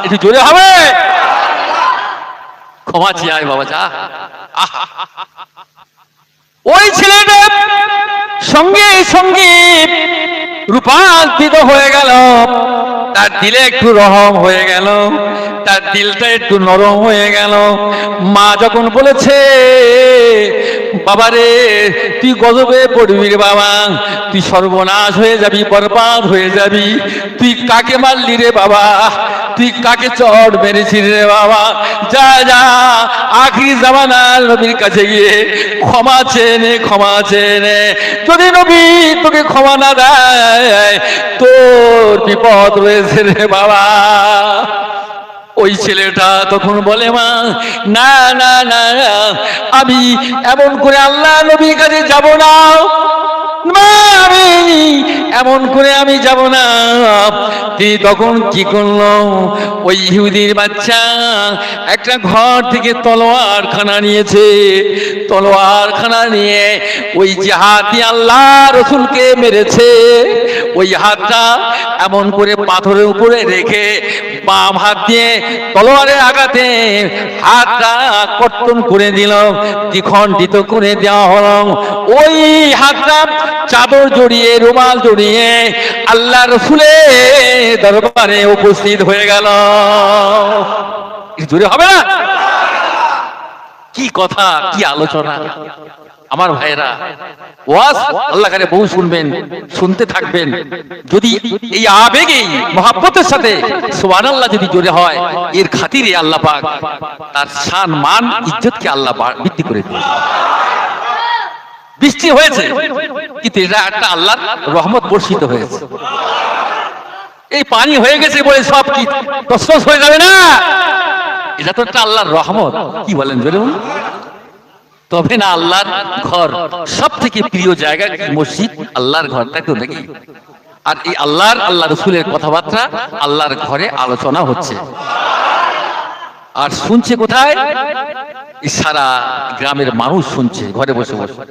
একটু জোরে হবে, ক্ষমা চেয়ে আয় বাবা, যা। ওই ছেলেটা সঙ্গে সঙ্গে রূপান্তরিত হয়ে গেল, তার দিলে একটু রহম হয়ে গেল, তার দিলটা একটু নরম হয়ে গেল। মা যখন বলেছে, বাবারে তুই গজবে পড়বি রে বাবা, তুই সর্বনাশ হয়ে যাবি, বরবাদ হয়ে যাবি, তুই কাকে মারলি রে বাবা, তুই কাকে চড় মেরেছিস রে বাবা, যা যা আখিরি জামানার নবীর কাছে গিয়ে ক্ষমা চেয়ে নে, ক্ষমা চেয়ে নে। যদি নবী তোকে ক্ষমা না দেয়, তোর বিপদ রয়েছে রে বাবা। ওই ছেলেটা তখন বলে, মা না না না, আমি এমন করে আল্লাহ নবীর কাছে যাব না মা, আমি এমন করে আমি যাব না। তিনি তখন কি করলো, ওই ইহুদির বাচ্চা একটা ঘর থেকে তলোয়ারখানা নিয়েছে, তলোয়ারখানা নিয়ে ওই জিহাদি আল্লাহ রসুলকে মেরেছে, ওই হাতটা এমন করে পাথরের উপরে রেখে বাম হাত দিয়ে তলোয়ারের আঘাতে হাতটা কর্তন করে দিল, দ্বিখণ্ডিত করে দেওয়া হলো। ওই হাতটা চাদর জড়িয়ে, রুমাল জড়িয়ে আল্লাহ রাসূলের দরবারে উপস্থিত হয়ে গেল। জোরে হবে না? কি কথা, কি আলোচনা আমার ভাইরা। ওয়াজ আল্লাহ করে বহু শুনবেন, শুনতে থাকবেন। যদি এই আবেগে মহব্বতের সাথে সুবহানাল্লাহ যদি জোরে হয়, এর খাতিরে আল্লাহ পাক তার শান মান ইজ্জতকে আল্লাহ বৃদ্ধি করে দেন। বৃষ্টি হয়েছে কিন্তু এটা একটা আল্লাহর রহমত বর্ষিত হয়েছে। এই পানি হয়ে গেছে বলে সব কি তছনছ হয়ে যাবে না, এটা তো একটা আল্লাহর রহমত। কি বলেন জোরে বলুন? তবে না আল্লাহর ঘর সব থেকে প্রিয় জায়গা মসজিদ, আল্লাহর ঘর, তাই তো নাকি? আর এই আল্লাহ রসুলের কথাবার্তা আল্লাহর ঘরে আলোচনা হচ্ছে, আর শুনছে কোথায়? সারা গ্রামের মানুষ শুনছে ঘরে বসে বসে।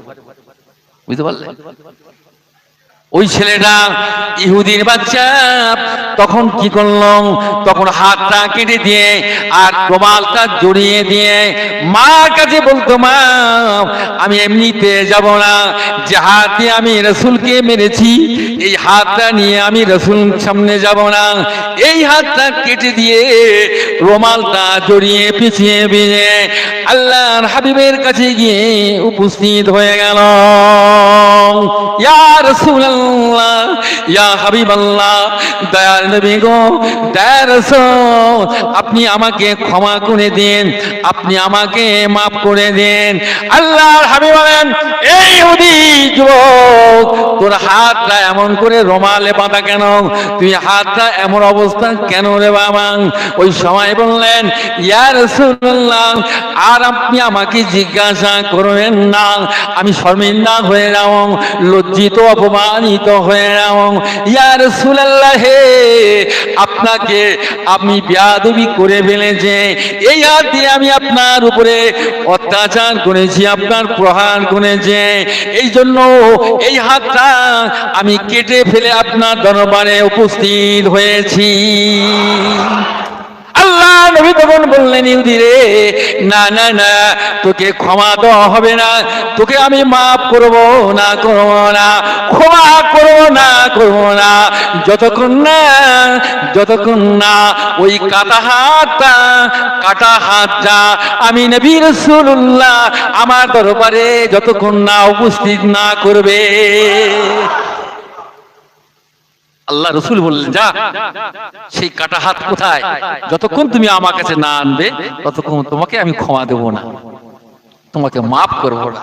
বুঝতে পারলেন? ওই ছেলেটা ইহুদির বাচ্চা তখন কি করলো? তখন হাতটা কেটে দিয়ে আর রুমালটা জড়িয়ে দিয়ে মার কাছে বলতো, মা আমি এমনিতে যাব না, যে হাতে আমি রাসূলকে মেরেছি এই হাতটা নিয়ে আমি রাসূল সামনে যাব না। এই হাতটা কেটে দিয়ে রুমালটা জড়িয়ে পিছিয়ে বিয়ে আল্লাহর হাবিবের কাছে গিয়ে উপস্থিত হয়ে গেল। ইয়া রাসূলুল্লাহ, ইয়া হাবিবাল্লাহ, দয়ার নবী গো, দয়ার রাসূল, আপনি আমাকে ক্ষমা করে দিন, আপনি আমাকে মাফ করে দিন। আল্লাহর হাবিব বলেন, এই ইহুদি যুবক, তোর হাতটা এমন করে রুমালে বাঁধা কেন? তুই হাতটা এমন অবস্থা কেন রে বাবা? ওই সময় বললেন, ইয়া রাসূলুল্লাহ, আর আপনি আমাকে জিজ্ঞাসা করবেন না, আমি শর্মিন্দা হয়ে যাব, লজ্জিত অপমানিত হয়ে যাব। ইয়া রাসূলুল্লাহ, হে আপনাকে আমি বেয়াদবি করে ফেলেছি, এই হাত দিয়ে আমি আপনার উপরে অত্যাচার করেছি, আপনার প্রহার করেছি, এই জন্য এই হাতটা আমি কেটে ফেলে আপনার দরবারে উপস্থিত হয়েছি। আল্লাহ নবী তখন বললেন, ইহুদি রে, না না না, তোকে ক্ষমা দেওয়া হবে না, তোকে আমি মাফ করব না, করব না, ক্ষমা করব না, করব না, যতক্ষণ না ওই কাটা হাতটা আমি নবী রাসূলুল্লাহ আমার দরবারে যতক্ষণ না উপস্থিত না করবে। আল্লাহ রসুল বললেন, যা, সেই কাটা হাত কোথায়? যতক্ষণ তুমি আমার কাছে না আনবে ততক্ষণ তোমাকে আমি ক্ষমা দেব না, তোমাকে মাফ করবো না।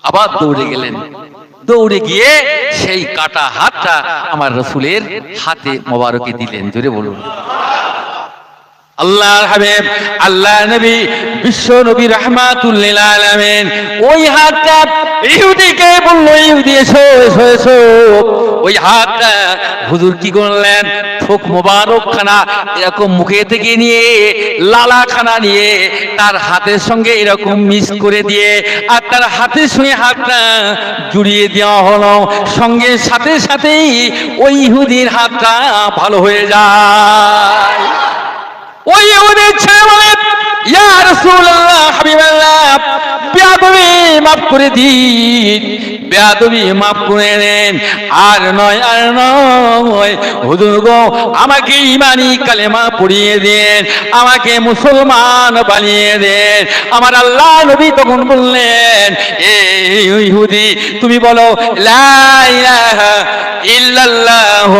আবার দৌড়ে গেলেন, দৌড়ে গিয়ে সেই কাটা হাতটা আমার রসুলের হাতে মোবারকে দিলেন। জোরে বলুন। আল্লাহর হাবিব, আল্লাহ নবী, বিশ্ব নবী রাহমাতুল লিল আলামিন ওই হাতটা ইহুদিকে বলল, ইহুদি এসো এসো এসো। ওই হাতটা হুজুর কি করলেন? থোক মোবারক খানা এরকম মুখে থেকে নিয়ে, লালা খানা নিয়ে তার হাতের সঙ্গে এরকম মিক্স করে দিয়ে আর তার হাতের সঙ্গে হাতটা জুড়িয়ে দেওয়া হলো। সঙ্গে সাথে সাথেই ওই ইহুদির হাতটা ভালো হয়ে যায়। ওই ইহুদি ছেলে বলে, ইয়া রাসূলুল্লাহ, হাবিবাল্লাহ, বেয়াদবি মাফ করে দিন, বেয়াদবি মাফ করে দেন। আর নয় হুজুর গো, আমাকে ঈমানি কালেমা পড়িয়ে দেন, আমাকে মুসলমান বানিয়ে দেন। আমার আল্লাহ নবী তখন বললেন, এই ইহুদি, তুমি বলো লা ইলাহা ইল্লাল্লাহ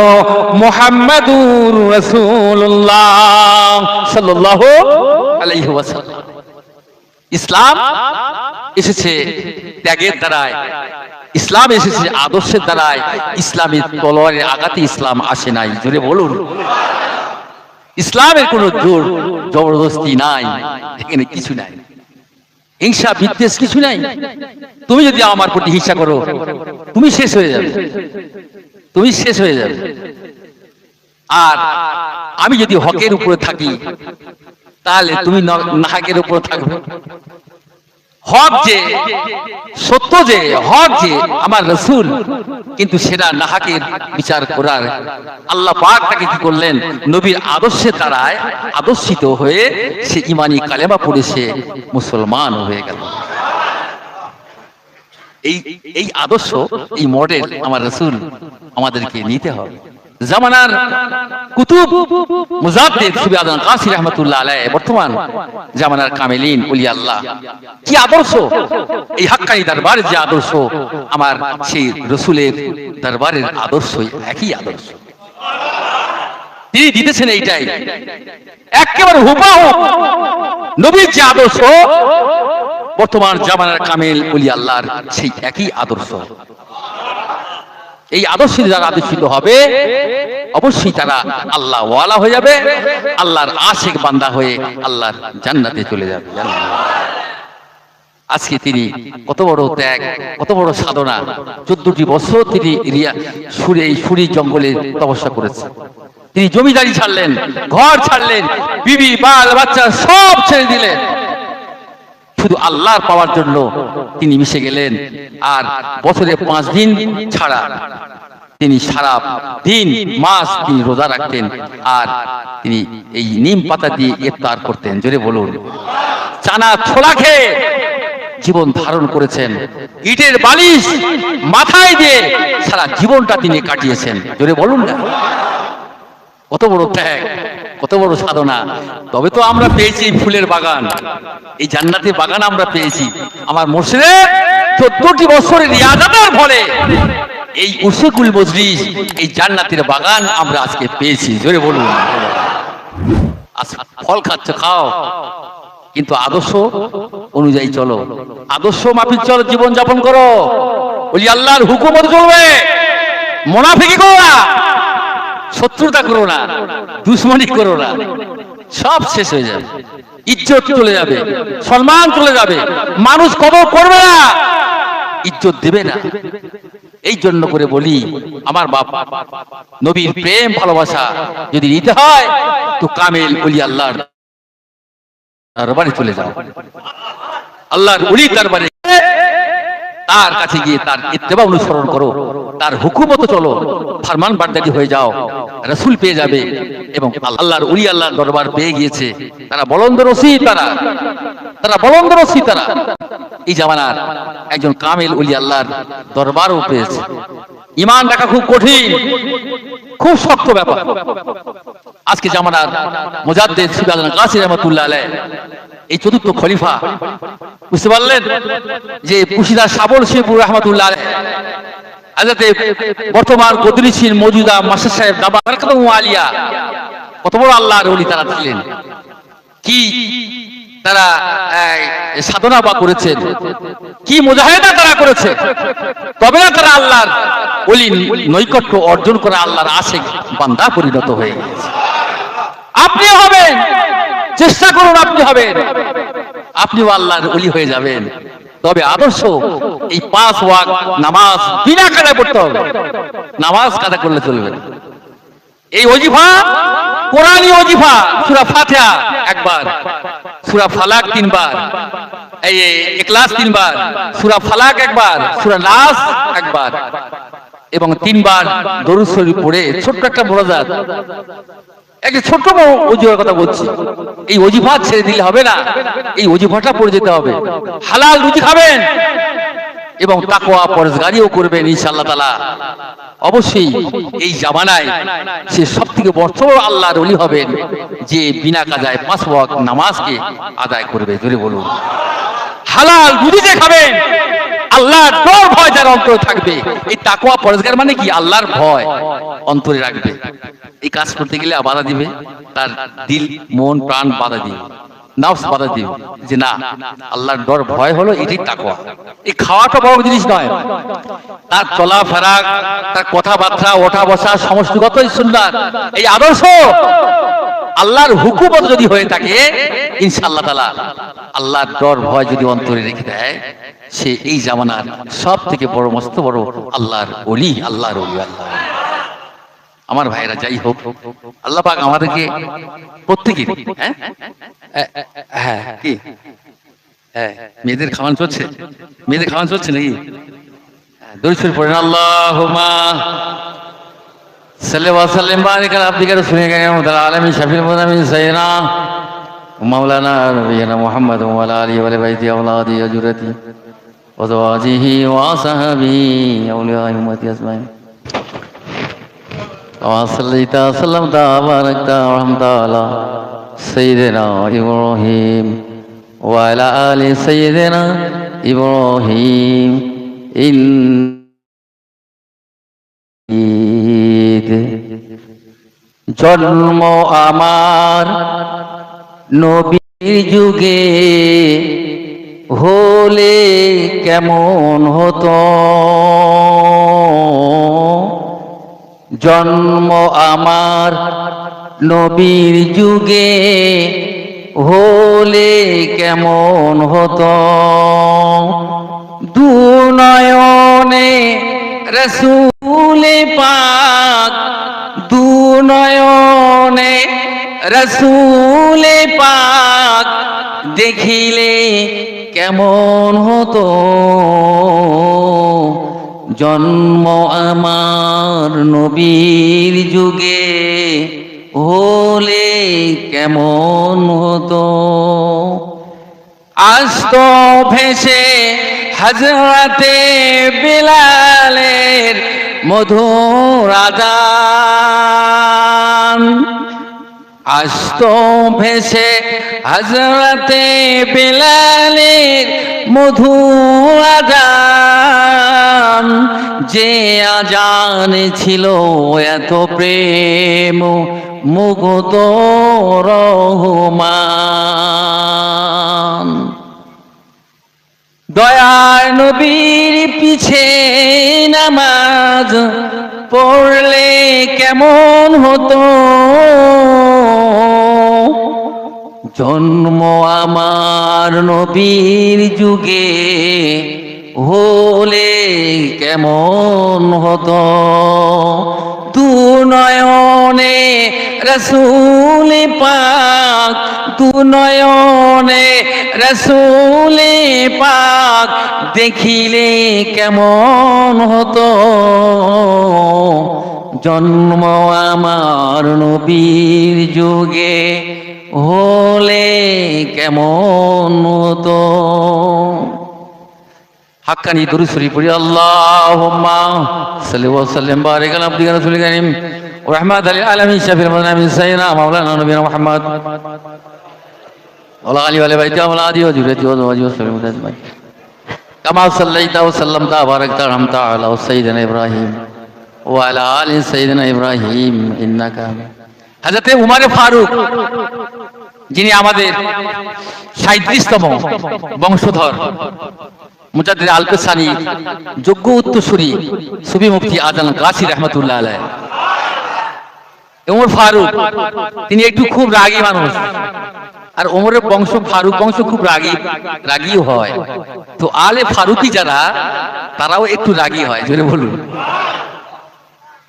মুহাম্মাদুর রাসূলুল্লাহ সাল্লাল্লাহু আলাইহি ওয়াসাল্লাম। ইসলাম এসেছে ত্যাগের দ্বারায়, ইসলাম এসেছে আদর্শের দ্বারায়, ইসলামের তলোয়ারের আঘাতে ইসলাম আসে নাই। জোরে বলুন। ইসলামের কোনো জোর জবরদস্তি নাই, এখানে কিছু নাই, হিংসা বিদ্বেষ কিছু নাই। তুমি যদি আমার প্রতি হিংসা করো, তুমি শেষ হয়ে যাবে, তুমি শেষ হয়ে যাবে। আর আমি যদি হকের উপরে থাকি, তাহলে তুমি নাহকের উপরে থাকবে। হক যে, সত্য যে, হক যে আমার রাসূল, কিন্তু সেটা নাহাকের বিচার করার আল্লাহ পাক তাকে কি করলেন, নবীর আদর্শের দ্বারায় আদর্শিত হয়ে সে ঈমানি কালেমা পড়ে সে মুসলমান হয়ে গেল। এই আদর্শ, এই মডেল আমার রাসূল আমাদেরকে নিতে হবে। জামানার কুতুব মুজাদ্দিদ সুফি আজম কাসি রাহমাতুল্লাহ আলাইহি, বর্তমান জামানার কামিলিন ওলি আল্লাহ, কি আদর্শ! এই হাক্কানি দরবারের যে আদর্শ, আমার সেই রাসূলের দরবারের আদর্শ একই আদর্শ। তিনি দিতেছেন এইটাই একেবারে হুবহু নবীর যে আদর্শ, বর্তমান জামানার কামিল ওলি আল্লাহর সেই একই আদর্শ। এই আদর্শে যারা আদর্শিত হবে অবশ্যই তারা আল্লাহ ওয়ালা হয়ে যাবে, আল্লাহর আশিক বান্দা হয়ে আল্লাহর জান্নাতে চলে যাবে। আজকে তিনি কত বড় ত্যাগ, কত বড় সাধনা, 14টি বছর তিনি সুরি জঙ্গলে তপস্যা করেছেন। তিনি জমিদারি ছাড়লেন, ঘর ছাড়লেন, বিবি বাল বাচ্চা সব ছেড়ে দিলেন, শুধু আল্লাহর পাওয়ার জন্য তিনি মিশে গেলেন। আর বছরে 5 দিন ছাড়া তিনি সারা দিন মাস তিনি রোজা রাখতেন, আর তিনি এই নিম পাতা দিয়ে ইফতার করতেন। জোরে বলুন। চানা ছোলা খেয়ে জীবন ধারণ করেছেন, ইটের বালিশ মাথায় দিয়ে সারা জীবনটা তিনি কাটিয়েছেন। জোরে বলুন না, কত বড় ত্যাগ, কত বড় সাধনা। তবে তো আমরা পেয়েছি ফুলের বাগান, এই জান্নাতি বাগান আমরা পেয়েছি। আমার মুর্শিদের 14টি বছরের রিয়াজাতের ফলে এই উসুকুল মজলিস, এই জান্নাতের বাগান আমরা আজকে পেয়েছি। জোরে বলুন। ফল খাচ্ছ খাও, কিন্তু আদর্শ অনুযায়ী চলো, আদর্শ মাফিক চলো, জীবন যাপন করো, ওলি আল্লাহর হুকুমত চলবে। মুনাফিকি করো না, শত্রুতা করো না, দুশমনি করো না, সব শেষ হয়ে যাবে, ইজ্জত চলে যাবে, সম্মান চলে যাবে, মানুষ কদর করবে না, ইজ্জত দেবে না। এই জন্য করে বলি, আমার বাপ নবীর প্রেম ভালোবাসা যদি নিতে হয় তো কামেল ওলি আল্লাহর দরবারে চলে যাও, আল্লাহর ওলি দরবারে তার কাছে গিয়ে তার ইত্তেবা অনুসরণ করো, তার হুকুমত চলো, ফরমান বারদারি হয়ে যাও, রাসূল পেয়ে যাবে। এবং আল্লাহর ওলি আল্লাহর দরবার পেয়ে গিয়েছে, তারা বলন্দ রশিদ, তারা বলন্দ রশিদ, তারা এই জামানার একজন কামেল ওলি আল্লাহর দরবারও পেয়েছে। ঈমান রাখা খুব কঠিন, খুব শক্ত ব্যাপার। আজকে জামানার মুজাদ্দিদ সুফি আজম কাসি রাহমাতুল্লাহ আলাইহি, এই 4র্থ খলিফা, বুঝতে পারলেন যে পুশিদা সাবল শেখপুর রাহমাতুল্লাহ আলাইহি, আজাতে বর্তমান গদরিসির মওজুদা মাস্টার সাহেব দাবা বরকতুল আলিয়া, কত বড় আল্লাহর ওলি তারা ছিলেন, কি তারা সাধনা বা করেছেন, কি মুজাহিদা তারা করেছে, তবে না তারা আল্লাহর ওলি নৈকট্য অর্জন করে আল্লাহর আশিক বান্দা পরিণত হয়ে গেছে। আপনি হবেন, চেষ্টা করুন, আপনি হবেন, আপনিও আল্লাহর ওলি হয়ে যাবেন। তবে আদর্শ এই 5 ওয়াক্ত নামাজ বিনা কাদায় পড়তে হবে, নামাজ কাদা করলে চলবে না। এই ওজিফা কোরআনী ওজিফা, সূরা ফাতিহা একবার, সূরা ফালাক 3 বার, এই ইখলাস 3 বার, সূরা ফালাক একবার, সূরা নাস একবার, এবং 3 বার দরুদ শরীফ পড়ে ছোট্ট একটা মুনাজাত, একটা ছোট্ট ওজিফার কথা বলছি। এই ওজিফা ছেড়ে দিলে হবে না, এই ওজিফাটা পড়ে যেতে হবে। হালাল রুজি খাবেন এবং তাকওয়া পরহেজগারিও করবেন ইনশাআল্লাহ তাআলা। অবশ্যই এই জামানায় সে সবথেকে বড় আল্লাহর ওলি হবেন যে বিনা কাজায় 5 ওয়াক্ত নামাজকে আদায় করবে। জোরে বলুন। হালাল রুজি খাবেন, আল্লাহর ডর ভয় যার অন্তরে থাকবে, এই তাকওয়া পরহেজগার মানে কি, আল্লাহর ভয় অন্তরে রাখবে। এই কাজ করতে গেলে বাধা দিবে, তার দিল মন প্রাণ বাধা দিবে, নফস বাধা দিবে যে না, আল্লাহর ডর ভয় হলো এটাই তাকওয়া। এই খাওয়াটা বড় জিনিস নয়, তার চলাফেরা, তার কথাবার্তা, ওঠা বসা সমষ্টিগতই সুন্নাত। এই আদর্শ আল্লাহর হুকুমত যদি হয়ে থাকে ইনশাআল্লাহ তাআলা, আল্লাহর ডর ভয় যদি অন্তরে রেখে দেয়, সে এই জামানার সব থেকে বড় মস্ত বড় আল্লাহর ওলি, আল্লাহর ওলি, আল্লাহ। আমার ভাইরা, যাই হোক, আল্লাহ পাক আমাদেরকে প্রত্যেকের হ্যাঁ, মেয়েদের খাওয়ান চলছে, মেয়েদের খাওয়ান চলছে নাকি? দরুদ শরীফ পড়েন, আল্লাহুম্মা সাল্লি ওয়া সাল্লিম বারিক আলা আবদিকা রাসূলিকা মুহাম্মাদিল আলামিন শাফিল মুনামিন সাইয়্যিদিনা মাওলানা নবিয়িনা মুহাম্মদ ওয়া আলা আলিহি ওয়া বাইতিহি ওয়া আওলাদিহি ওয়া যুররিয়াতিহি ওয়া যাওয়াজিহি ওয়া সাহবিহি আউলিয়া'i উম্মতি আজমাইন। ওয়া সাল্লাইতা সাল্লামতা বারাকতা ওয়া রাহমাতা আলা সাইয়্যিদিনা ইব্রাহিম ওয়া আলা আলি সাইয়্যিদিনা ইব্রাহিম জন্ম আমার নবীর যুগে হলে কেমন হতো, জন্ম আমার নবীর যুগে হলে কেমন হতো, দুনয়নে রসুলে পাক, দুনয়নে রসুলে পাক দেখিলে কেমন হতো, জন্ম আমার নবীর যুগে হলে কেমন হতো। আসত ভেসে হযরতে বিলালের মধুর আযান, আসত ভেসে হযরতে বিলালের মধুর আযান, যে আযানে ছিল এত প্রেম মুগ্ধ রহমান। দয়ার নবীর পিছে নামাজ পড়লে কেমন হতো, জন্ম আমার নবীর যুগে হলে কেমন হতো, দুনয়নে রসুল পাক, দুনয়নে রসুল পাক দেখিলে কেমন হতো, জন্ম আমার নবীর যুগে হলে কেমন হতো। হাক্কানি দরুদ শরীফ পড়ি, আল্লাহুম্মা সাল্লি ওয়া সাল্লিম বারিক আলা আবদিকা রাসূলিল কারীম ওয়া রাহমাতাল লিল আলামিন শাফিল মুনামিন সাইয়্যিদিনা মাওলানা নবিয়িনা মুহাম্মদ ওয়া আলা আলিহি ওয়া বাইতিহি ওয়া আওলাদিহি ওয়া যুররিয়াতিহি ওয়া যাওয়াজিহি ওয়া সাল্লাম আজমাইন। কামা সাল্লাইতা ওয়া সাল্লামতা বারাকতা ওয়া রাহমাতা আলা সাইয়্যিদিনা ইব্রাহিম ওয়া আলা আলি সাইয়্যিদিনা ইব্রাহিম ইন্নাকা। হযরতে উমর ফারুক, যিনি আমাদের 37তম বংশধর, মুজাদ্দিদ আল-কাসানি যোগ্য উত্তরসূরি সুফি মুফতি আজান কাসি রাহমাতুল্লাহ আলাইহি, উমর ফারুক তিনি একটু খুব রাগী মানুষ, আর ওমরের বংশ ফারুক বংশ খুব রাগীও হয়, তো আলে ফারুকি যারা তারাও একটু রাগী হয়, জোরে বলুন।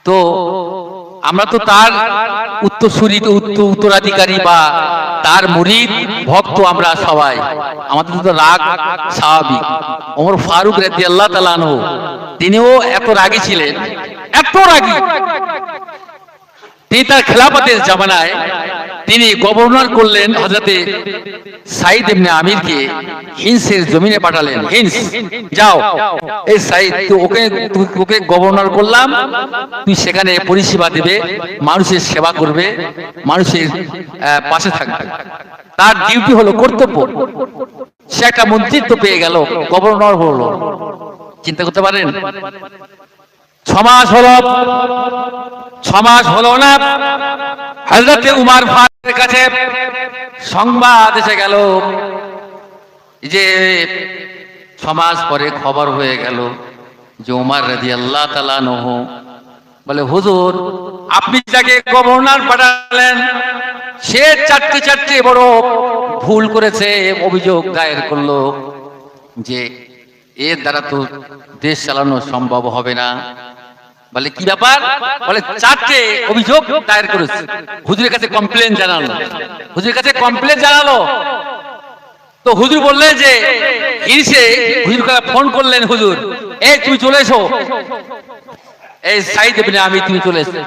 তো আমরা তো তার উত্তরসূরি, উত্তরাধিকারী বা তার মুরিদ ভক্ত আমরা সবাই, আমাদের তো রাগ স্বাভাবিক। ওমর ফারুক রাদিয়াল্লাহু তাআলা আনহু তিনিও এত রাগী ছিলেন, এত রাগী, তিনি তার খেলাফতের জামানায় তিনি গভর্নর করলেন হযরতে সাইদ ইবনে আমিরকে, হিন্সের জমিনে পাঠালেন, হিন্স যাও, এই সাইদ ওকে গভর্নর করলাম, তুই সেখানে পরিষেবা দেবে, মানুষের সেবা করবে, মানুষের পাশে থাকবে, তার ডিউটি হলো, কর্তব্য। সে একটা মন্ত্রিত্ব পেয়ে গেল, গভর্নর হলো। চিন্তা করতে পারেন, 6 মাস হলো না, হযরতে উমর ফারুকের কাছে সংবাদ এসে গেল যে 6 মাস পরে খবর হয়ে গেল যে উমর রাদিয়াল্লাহু তাআলা আনহু বলে, হুজুর আপনি যাকে গভর্নর পাঠালেন সে চারটে বড় ভুল করেছে, অভিযোগ দায়ের করলো যে এর দ্বারা তো দেশ চালানো সম্ভব হবে না। বলে কি ব্যাপার? বলে 4টে অভিযোগ দায়ের করেছে, হুজুরের কাছে কমপ্লেন জানালো, হুজুরের কাছে কমপ্লেন জানালো। তো হুজুর বললেন যে হিরসে হুজুরকে ফোন করলেন, হুজুর এই তুমি চলে এসো, এই সাইদ ইবনে আমির তুমি চলে এসো।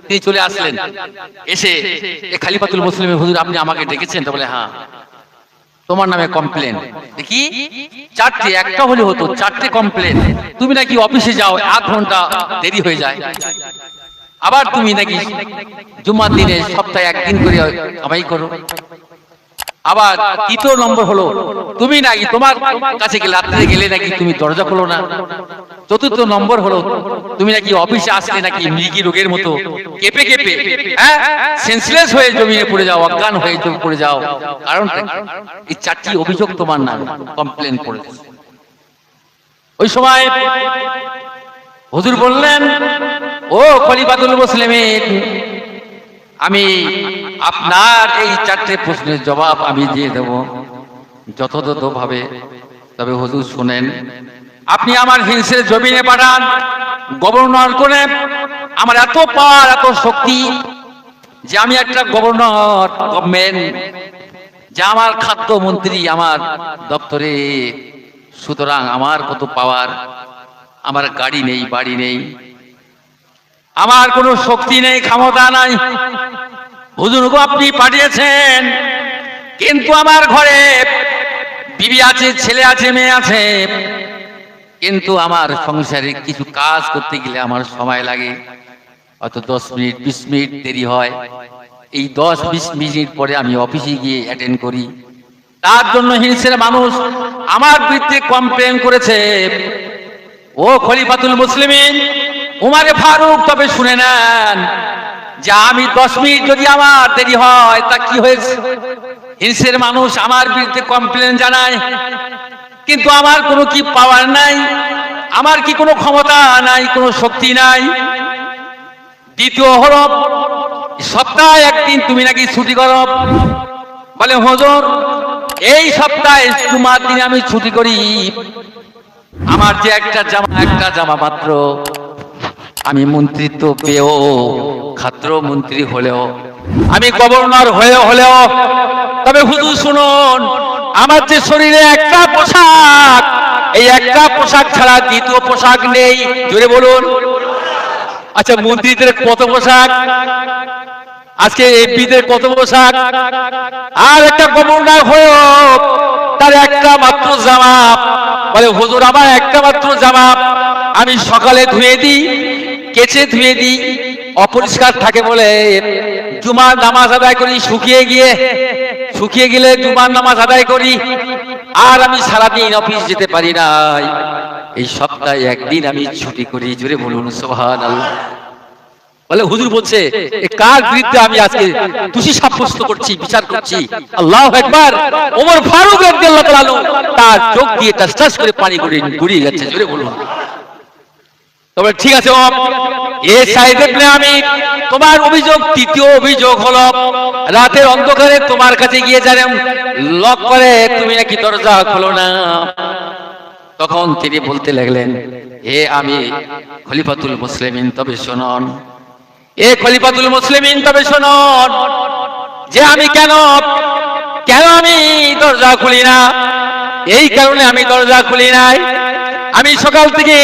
তিনি চলে আসলেন, এসে এই খলিফাতুল মুসলিমিন, হুজুর আপনি আমাকে ডেকেছেন? তো বলে হ্যাঁ, তোমার নামে কমপ্লেন। দেখি চারটে, একটা হলে হতো, চারটে কমপ্লেন। তুমি নাকি অফিসে যাও 1 ঘন্টা দেরি হয়ে যায়, আবার তুমি নাকি জুম্মার দিনে সপ্তাহে 1 দিন করে কামাই করো, আবার তৃতীয় নম্বর হলো তুমি নাকি তোমার কাছে গেলে রাত্রে গেলে নাকি তুমি দরজা খোলো না, চতুর্থ নম্বর হলো তুমি নাকি অফিসে আসলে নাকি মৃগী রোগের মতো কেঁপে কেঁপে সেন্সলেস হয়ে জমিনে পড়ে যাও, অজ্ঞান হয়ে পড়ে যাও। কারণ এই 4টি অভিযোগ তোমার নামে কমপ্লেন করে। ওই সময় হুজুর বললেন, ও খলিফাতুল মুসলিমিন, আমি আপনার এই 4টে প্রশ্নের জবাব আমি দিয়ে দেব যথাযথভাবে। তবে হুজুর শুনেন, আপনি আমার হিংসের জমিনে পাঠান গভর্নর করে, আমার এত পাওয়ার এত শক্তি যে আমি একটা গভর্নর গভর্নমেন্ট, যে আমার খাদ্য মন্ত্রী আমার দপ্তরে, সুতরাং আমার কত পাওয়ার, আমার গাড়ি নেই, বাড়ি নেই, আমার কোনো শক্তি নেই, ক্ষমতা নাই। হুজুরকে আপনি পাঠিয়েছেন, কিন্তু আমার ঘরে বিবি আছে, ছেলে আছে, মেয়ে আছে, কিন্তু আমার সংসারে কিছু কাজ করতে গেলে আমার সময় লাগে, হয়তো 10 মিনিট 20 মিনিট দেরি হয়। এই 10-20 মিনিট পরে আমি অফিসে গিয়ে অ্যাটেন্ড করি। তার জন্য হিংসের মানুষ আমার বিরুদ্ধে কমপ্লেন করেছে। ও খলিফাতুল মুসলিমিন উমারে ফারুক, তবে শুনে নেন যে আমি 10 মিনিট যদি আমার দেরি হয় তা কি হয়েছে? হিংসের মানুষ আমার বিরুদ্ধে কমপ্লেন জানায়, কিন্তু আমার কোনো কি পাওয়ার নাই, আমার কি কোনো ক্ষমতা নাই, কোনো শক্তি নাই। দ্বিতীয় হলো সপ্তাহে 1 দিন তুমি নাকি ছুটি করো। বলে হুজুর এই সপ্তাহে জুমার দিনে আমি ছুটি করি, আমার যে একটা জামা মাত্র, আমি মন্ত্রিত্ব পেয়েও, খাদ্য মন্ত্রী হলেও, আমি গভর্নর হলেও, তবে হুজুর শুনুন, আমার যে শরীরে একটা পোশাক, এই একটা পোশাক ছাড়া দ্বিতীয় পোশাক নেই। জোরে বলুন। আচ্ছা মন্ত্রীদের কত পোশাক, আজকে এমপিদের কত পোশাক, আর একটা গভর্নর হয়েও তার একটা মাত্র জামা। বলে হুজুর আমার একটা মাত্র জামা, আমি সকালে ধুয়ে দিই, কেচে ধুয়ে দিই, অপরিষ্কার থাকে বলে জুমার নামাজ আদায় করি, শুকিয়ে গেলে জুমার নামাজ আদায় করি, আর আমি সারাদিন অফিস যেতে পারি না, এই সপ্তাহে 1 দিন আমি ছুটি করি। জোরে বলুন সুবহানাল্লাহ। বলে হুজুর বলছে কার বিরুদ্ধে আমি আজকে দোষী সাব্যস্ত করছি, বিচার করছি? আল্লাহু আকবার। ওমর ফারুক রাদিয়াল্লাহু তাআলা তার চোখ দিয়ে টাস করে পানি গড়িয়ে যাচ্ছে। জোরে বলুন। তবে ঠিক আছে, এ সাইদ ইবনে আমির, তোমার অভিযোগ, তৃতীয় অভিযোগ হলো রাতের অন্ধকারে তোমার কাছে গিয়ে জানেন লক করে তুমি নাকি দরজা খোলো না। তখন তিনি বলতে লাগলেন, হে আমি খলিফাতুল মুসলিমিন, তবে শুনুন, এ খলিফাতুল মুসলিমিন তবে শুনুন, যে আমি কেন আমি দরজা খুলি না। এই কারণে আমি দরজা খুলি নাই, আমি সকাল থেকে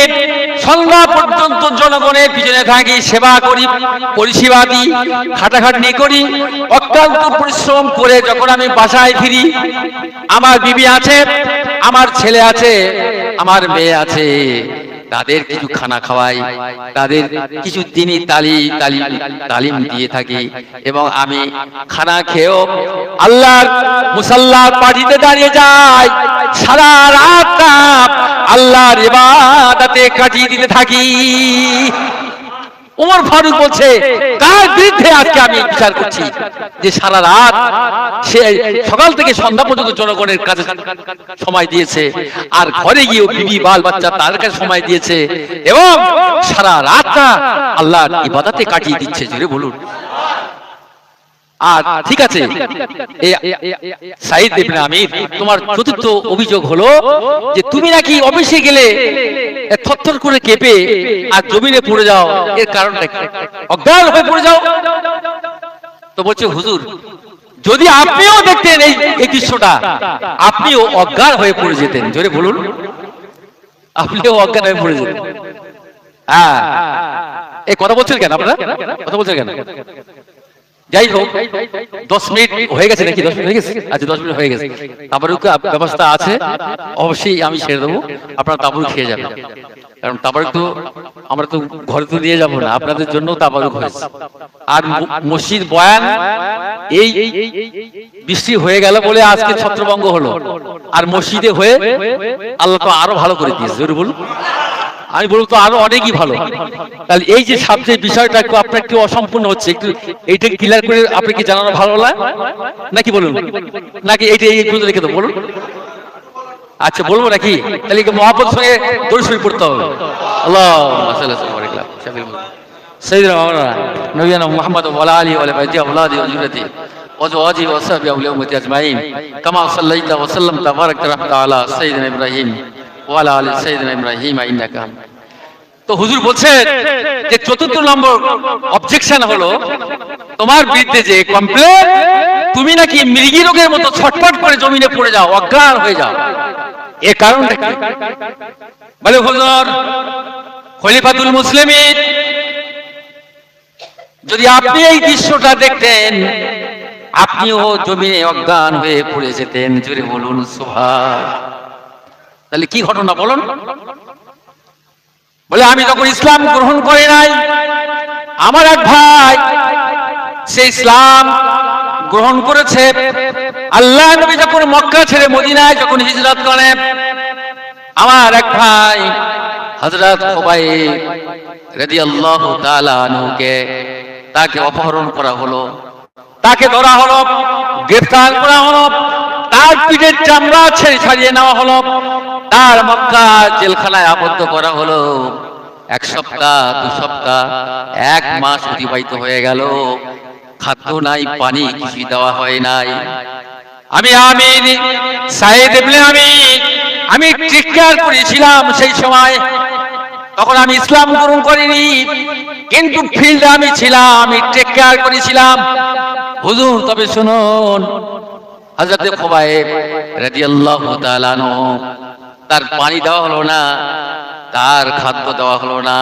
সন্ধ্যা পর্যন্ত জনগণের পিছনে থাকি, সেবা করি, পরিষেবা দিই, খাটাখাটনি করি, অক্লান্ত পরিশ্রম করে যখন আমি বাসায় ফিরি, আমার বিবি আছে, আমার ছেলে আছে, আমার মেয়ে আছে, তাদের কিছু খানা খাওয়াই, তাদের কিছু দিনই তালিম দিয়ে থাকি, এবং আমি খানা খেয়েও আল্লাহর মুসাল্লার পাটিতে দাঁড়িয়ে যাই, সারা রাত আল্লাহর ইবাদতে কাটিয়ে দিতে থাকি। ওমর ফারুক বলছে কার বিরুদ্ধে আজকে আমি বিচার করছি, যে সারা রাত সে সকাল থেকে সন্ধ্যা পর্যন্ত জনগণের কাছে সময় দিয়েছে, আর ঘরে গিয়ে বিবি বাল বাচ্চা তার কাছে সময় দিয়েছে, এবং সারা রাতটা আল্লাহর ইবাদতে কাটিয়ে দিচ্ছে। জোরে বলুন। আর ঠিক আছে, সাইদ ইবনে আমির, তোমার চতুর্থ অভিযোগ হলো যে তুমি নাকি অফিসে গেলে থরথর করে কেঁপে আর জমিনে পড়ে যাও, এর কারণটা কি? অজ্ঞান হয়ে পড়ে যাও। তো বলছে হুজুর যদি আপনিও দেখতেন এই দৃশ্যটা, আপনিও অজ্ঞান হয়ে পড়ে যেতেন। জোরে বলুন, আপনিও অজ্ঞান হয়ে পড়ে যেতেন। হ্যাঁ, এই কথা বলছেন কেন আপনারা? কথা বলছেন কেন? যাই হোক, 10 মিনিট হয়ে গেছে নাকি? 10 মিনিট হয়ে গেছে? আচ্ছা, 10 মিনিট হয়ে গেছে। তাবারুক ব্যবস্থা আছে, অবশ্যই আমি ছেড়ে দেবো, আপনারা তাবারুক খেয়ে যাবেন। কারণ তাবারুক তো আমরা তো ঘরে তো নিয়ে যাবো না, আপনাদের জন্য তাবারুক হয়েছে। আর মসজিদ বয়ান এই বৃষ্টি হয়ে গেল বলে আজকে ছত্রভঙ্গ হলো, আর মসজিদে হয়ে আল্লাহ তো আরো ভালো করে দিয়েছে। জোরে বলুন, আমি বলবো তো আরো অনেকই ভালো। তাহলে এই যে সাবজেক্ট বিষয়টা একটু আপনার একটু অসম্পূর্ণ হচ্ছে, একটু এইটা ক্লিয়ার করে আপনি কি জানানো ভালো না নাকি বলুন, নাকি এইটা এই পর্যন্ত রেখে দেবো বলুন? আচ্ছা, বলবো নাকি? তাহলে মহাপদ সঙ্গে দরুদ শরীফ পড়তে হবে। আল্লাহুম্মা সাল্লি আলা সাইয়্যিদিনা সাইয়্যিদিনা মাওলানা নবিয়ানা মুহাম্মদ ওয়া আলা আলিহি ওয়া সাহবিহি আওলাদি ওয়া যুররিয়াতি ওয়া যাওয়াজি ওয়া সাহবিহি আওলিয়া উম্মতি আজমাইন কামা সাল্লাইতা ওয়া সাল্লামতা বারাকতা রাহমাতা আলা সাইয়্যিদিনা ইব্রাহিম ওয়া আলা আলি সাইয়্যিদিনা ইব্রাহিম ইন্নাকা। তো হুজুর বলছেন যে ৪র্থ নম্বর অবজেকশন হলো তোমার বিরুদ্ধে যে কমপ্লেন, তুমি নাকি মৃগী রোগের মতো ছটফট করে জমিনে পড়ে যাও, অজ্ঞান হয়ে যাও। এর কারণটা কি? বলে হুজুর, খলিফাতুল মুসলিমিন, যদি আপনি এই দৃশ্যটা দেখতেন, আপনিও জমিনে অজ্ঞান হয়ে পড়ে যেতেন। জোরে বলুন সুবহান। তাহলে কি ঘটনা বলুন? বলে আমি যখন ইসলাম গ্রহণ করি নাই, আমার এক ভাই সে ইসলাম গ্রহণ করেছে। আল্লাহ নবী যখন মক্কা ছেড়ে মদিনায় যখন হিজরত করেন, আমার এক ভাই হযরত খুবাইব রাদিয়াল্লাহু তাআলা আনহুকে তাকে অপহরণ করা হলো, তাকে ধরা হলো, গ্রেফতার করা হলো, তার পিঠের চামড়া ছাড়িয়ে নেওয়া হলো, তার মক্কা জেলখানায় আবদ্ধ করা হলো। 1 সপ্তাহ, 2 সপ্তাহ, 1 মাস অতিবাহিত হয়ে গেল। খাদ্য নাই, পানি কিছুই দেওয়া হয় নাই। আমি সাইদ ইবনে আমি টিকার করেছিলাম সেই সময়, তখন আমি ইসলাম গ্রহণ করিনি, কিন্তু ফিল্ডে আমি ছিলাম, আমি টিকার করেছিলাম। হুজুর তবে শুনুন, হযরত খুবাইব রাদিয়াল্লাহু তাআলা আনহু, তার পানি দেওয়া হলো না, তার খাদ্য দেওয়া হলো না,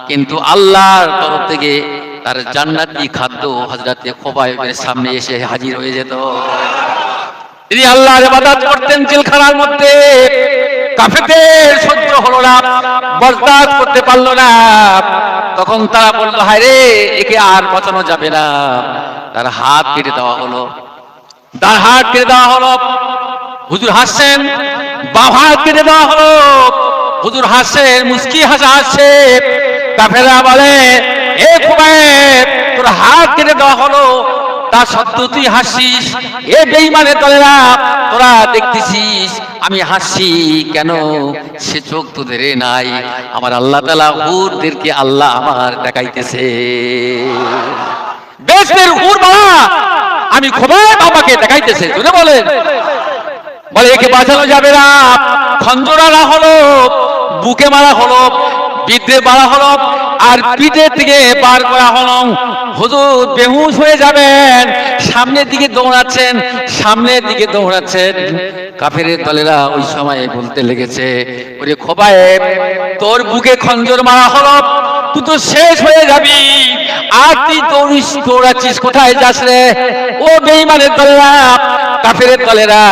কিন্তু আল্লাহর তরফ থেকে তার জান্নাতি খাদ্য হযরত খুবাইবের সামনে এসে হাজির হয়ে যেত। তিনি আল্লাহর ইবাদত করতেন জেলখানার মধ্যে। কাফেরদের সহ্য হলো না, বরদাশত করতে পারলো না। তখন তারা বলল, হায় রে, একে আর বাঁচানো যাবে না। তার হাত কেটে দেওয়া হলো, তার হাত কেটে দেওয়া হলো। হুজুর হাসছেন, বাম হাত কেটে দেওয়া হলো। হুজুর হাসছেন, মুস্কি হাসা হাসছে। কাফেররা বলে, এ খুবাইব, তোর হাত কেটে দেওয়া হলো, তা সত্ত্বেও তুই হাসিস? এ বেঈমানের দলেরা, তোরা দেখতেছিস আমি হাসি কেন? সে চোখ তোদের নাই, আমার আল্লাহ তাআলা হুরদেরকে আল্লাহ আমার দেখাইতেছে। বেশদের হুর বাবা, আমি খুবাইব আমাকে দেখাইতেছে। জোরে বলেন। বলে একে বাঁচানো যাবে না। খঞ্জর আনা হলো, বুকে মারা হলো, বিদ্রে মারা হলো, আর পিঠের থেকে বার করা হলো। হুজুর বেহুশ হয়ে যাবেন, সামনের দিকে দৌড়াচ্ছেন, সামনের দিকে দৌড়াচ্ছেন। কাফেরের দলেরা ওই সময় বলতে লেগেছে, ওরে খুবাইব, তোর বুকে খঞ্জর মারা হলো, তুই তো শেষ হয়ে যাবি, আর তুই দৌড়াচ্ছিস কোথায় যাস রে? ও বেঈমানের দলেরা, কাফেরের দলেরা,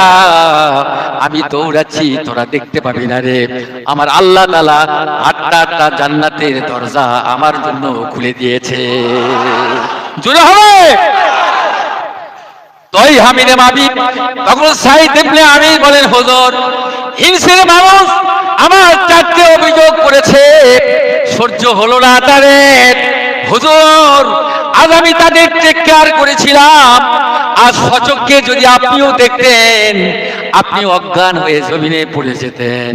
আমি দৌড়াচ্ছি, তোরা দেখতে পাবি না রে। আমার আল্লাহ তাআলা 8টা জান্নাতের দরজা আমার জন্য খুলে দিয়েছে। জোরে হবে। তাই হামিদে মাবি তখন সাইদ ইবনে আমির বলেন, হুজুর হিংসের মানুষ আমার 4টে অভিযোগ করেছে, সহ্য হলো না তাদের। হুজুর আজ আমি তাদের টেক কেয়ার করেছিলাম, আজ সচক্ষে যদি আপনিও দেখতেন, আপনি অজ্ঞান হয়ে জমিনে পড়ে যেতেন।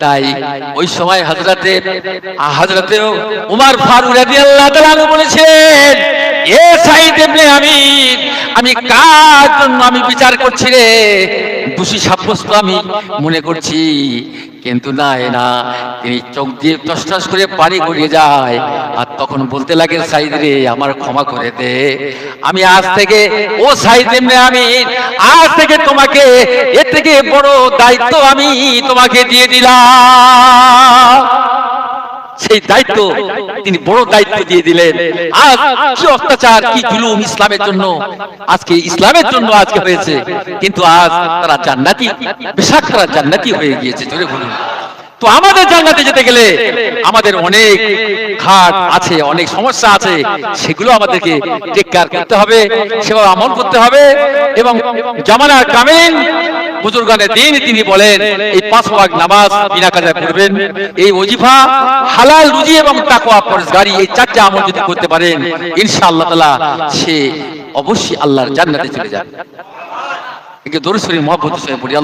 তাই ওই সময় হযরতে উমর ফারুক রাদিয়াল্লাহু তাআলা আনহু বলেছেন, এ সাইদ ইবনে আমির, আমি কার জন্য আমি বিচার করছি রে? দোষী সাব্যস্ত আমি মনে করছি, কিন্তু না, তিনি চোখ দিয়ে টসটস করে পানি গড়িয়ে যায় আর তখন বলতে লাগে, সাইদ রে আমার ক্ষমা করে দে, আমি আজ থেকে, ও সাইদ ইবনে আমির, আজ থেকে তোমাকে এর থেকে বড় দায়িত্ব আমি তোমাকে দিয়ে দিলাম। সেই দায়িত্ব তিনি বড় দায়িত্ব দিয়ে দিলেন। আজ কি অত্যাচার, কি জুলুম ইসলামের জন্য, আজকে ইসলামের জন্য আজকে হয়েছে, কিন্তু আজ তারা জান্নাতি, বেশক তারা জান্নাতি হয়ে গিয়েছে। জোরে বলুন। তো আমাদের জান্নাতে যেতে গেলে আমাদের অনেক ঘাট আছে, অনেক সমস্যা আছে, সেগুলো আমাদেরকে টেক কেয়ার করতে হবে, সেভাবে আমল করতে হবে। এবং জামানার কামিল বুজুর্গানে দ্বীন তিনি বলেন, এই 5 ওয়াক্ত নামাজ বিনা কাজায় পড়বেন, এই ওজিফা, হালাল রুজি এবং তাকওয়া পরহেজগারি, এই 4টা আমল যদি করতে পারেন, ইনশাআল্লাহ তাআলা সে অবশ্যই আল্লাহর জান্নাতে চলে যাবে। একে দরুদ শরীফ মহব্বত সহিত পড়ি।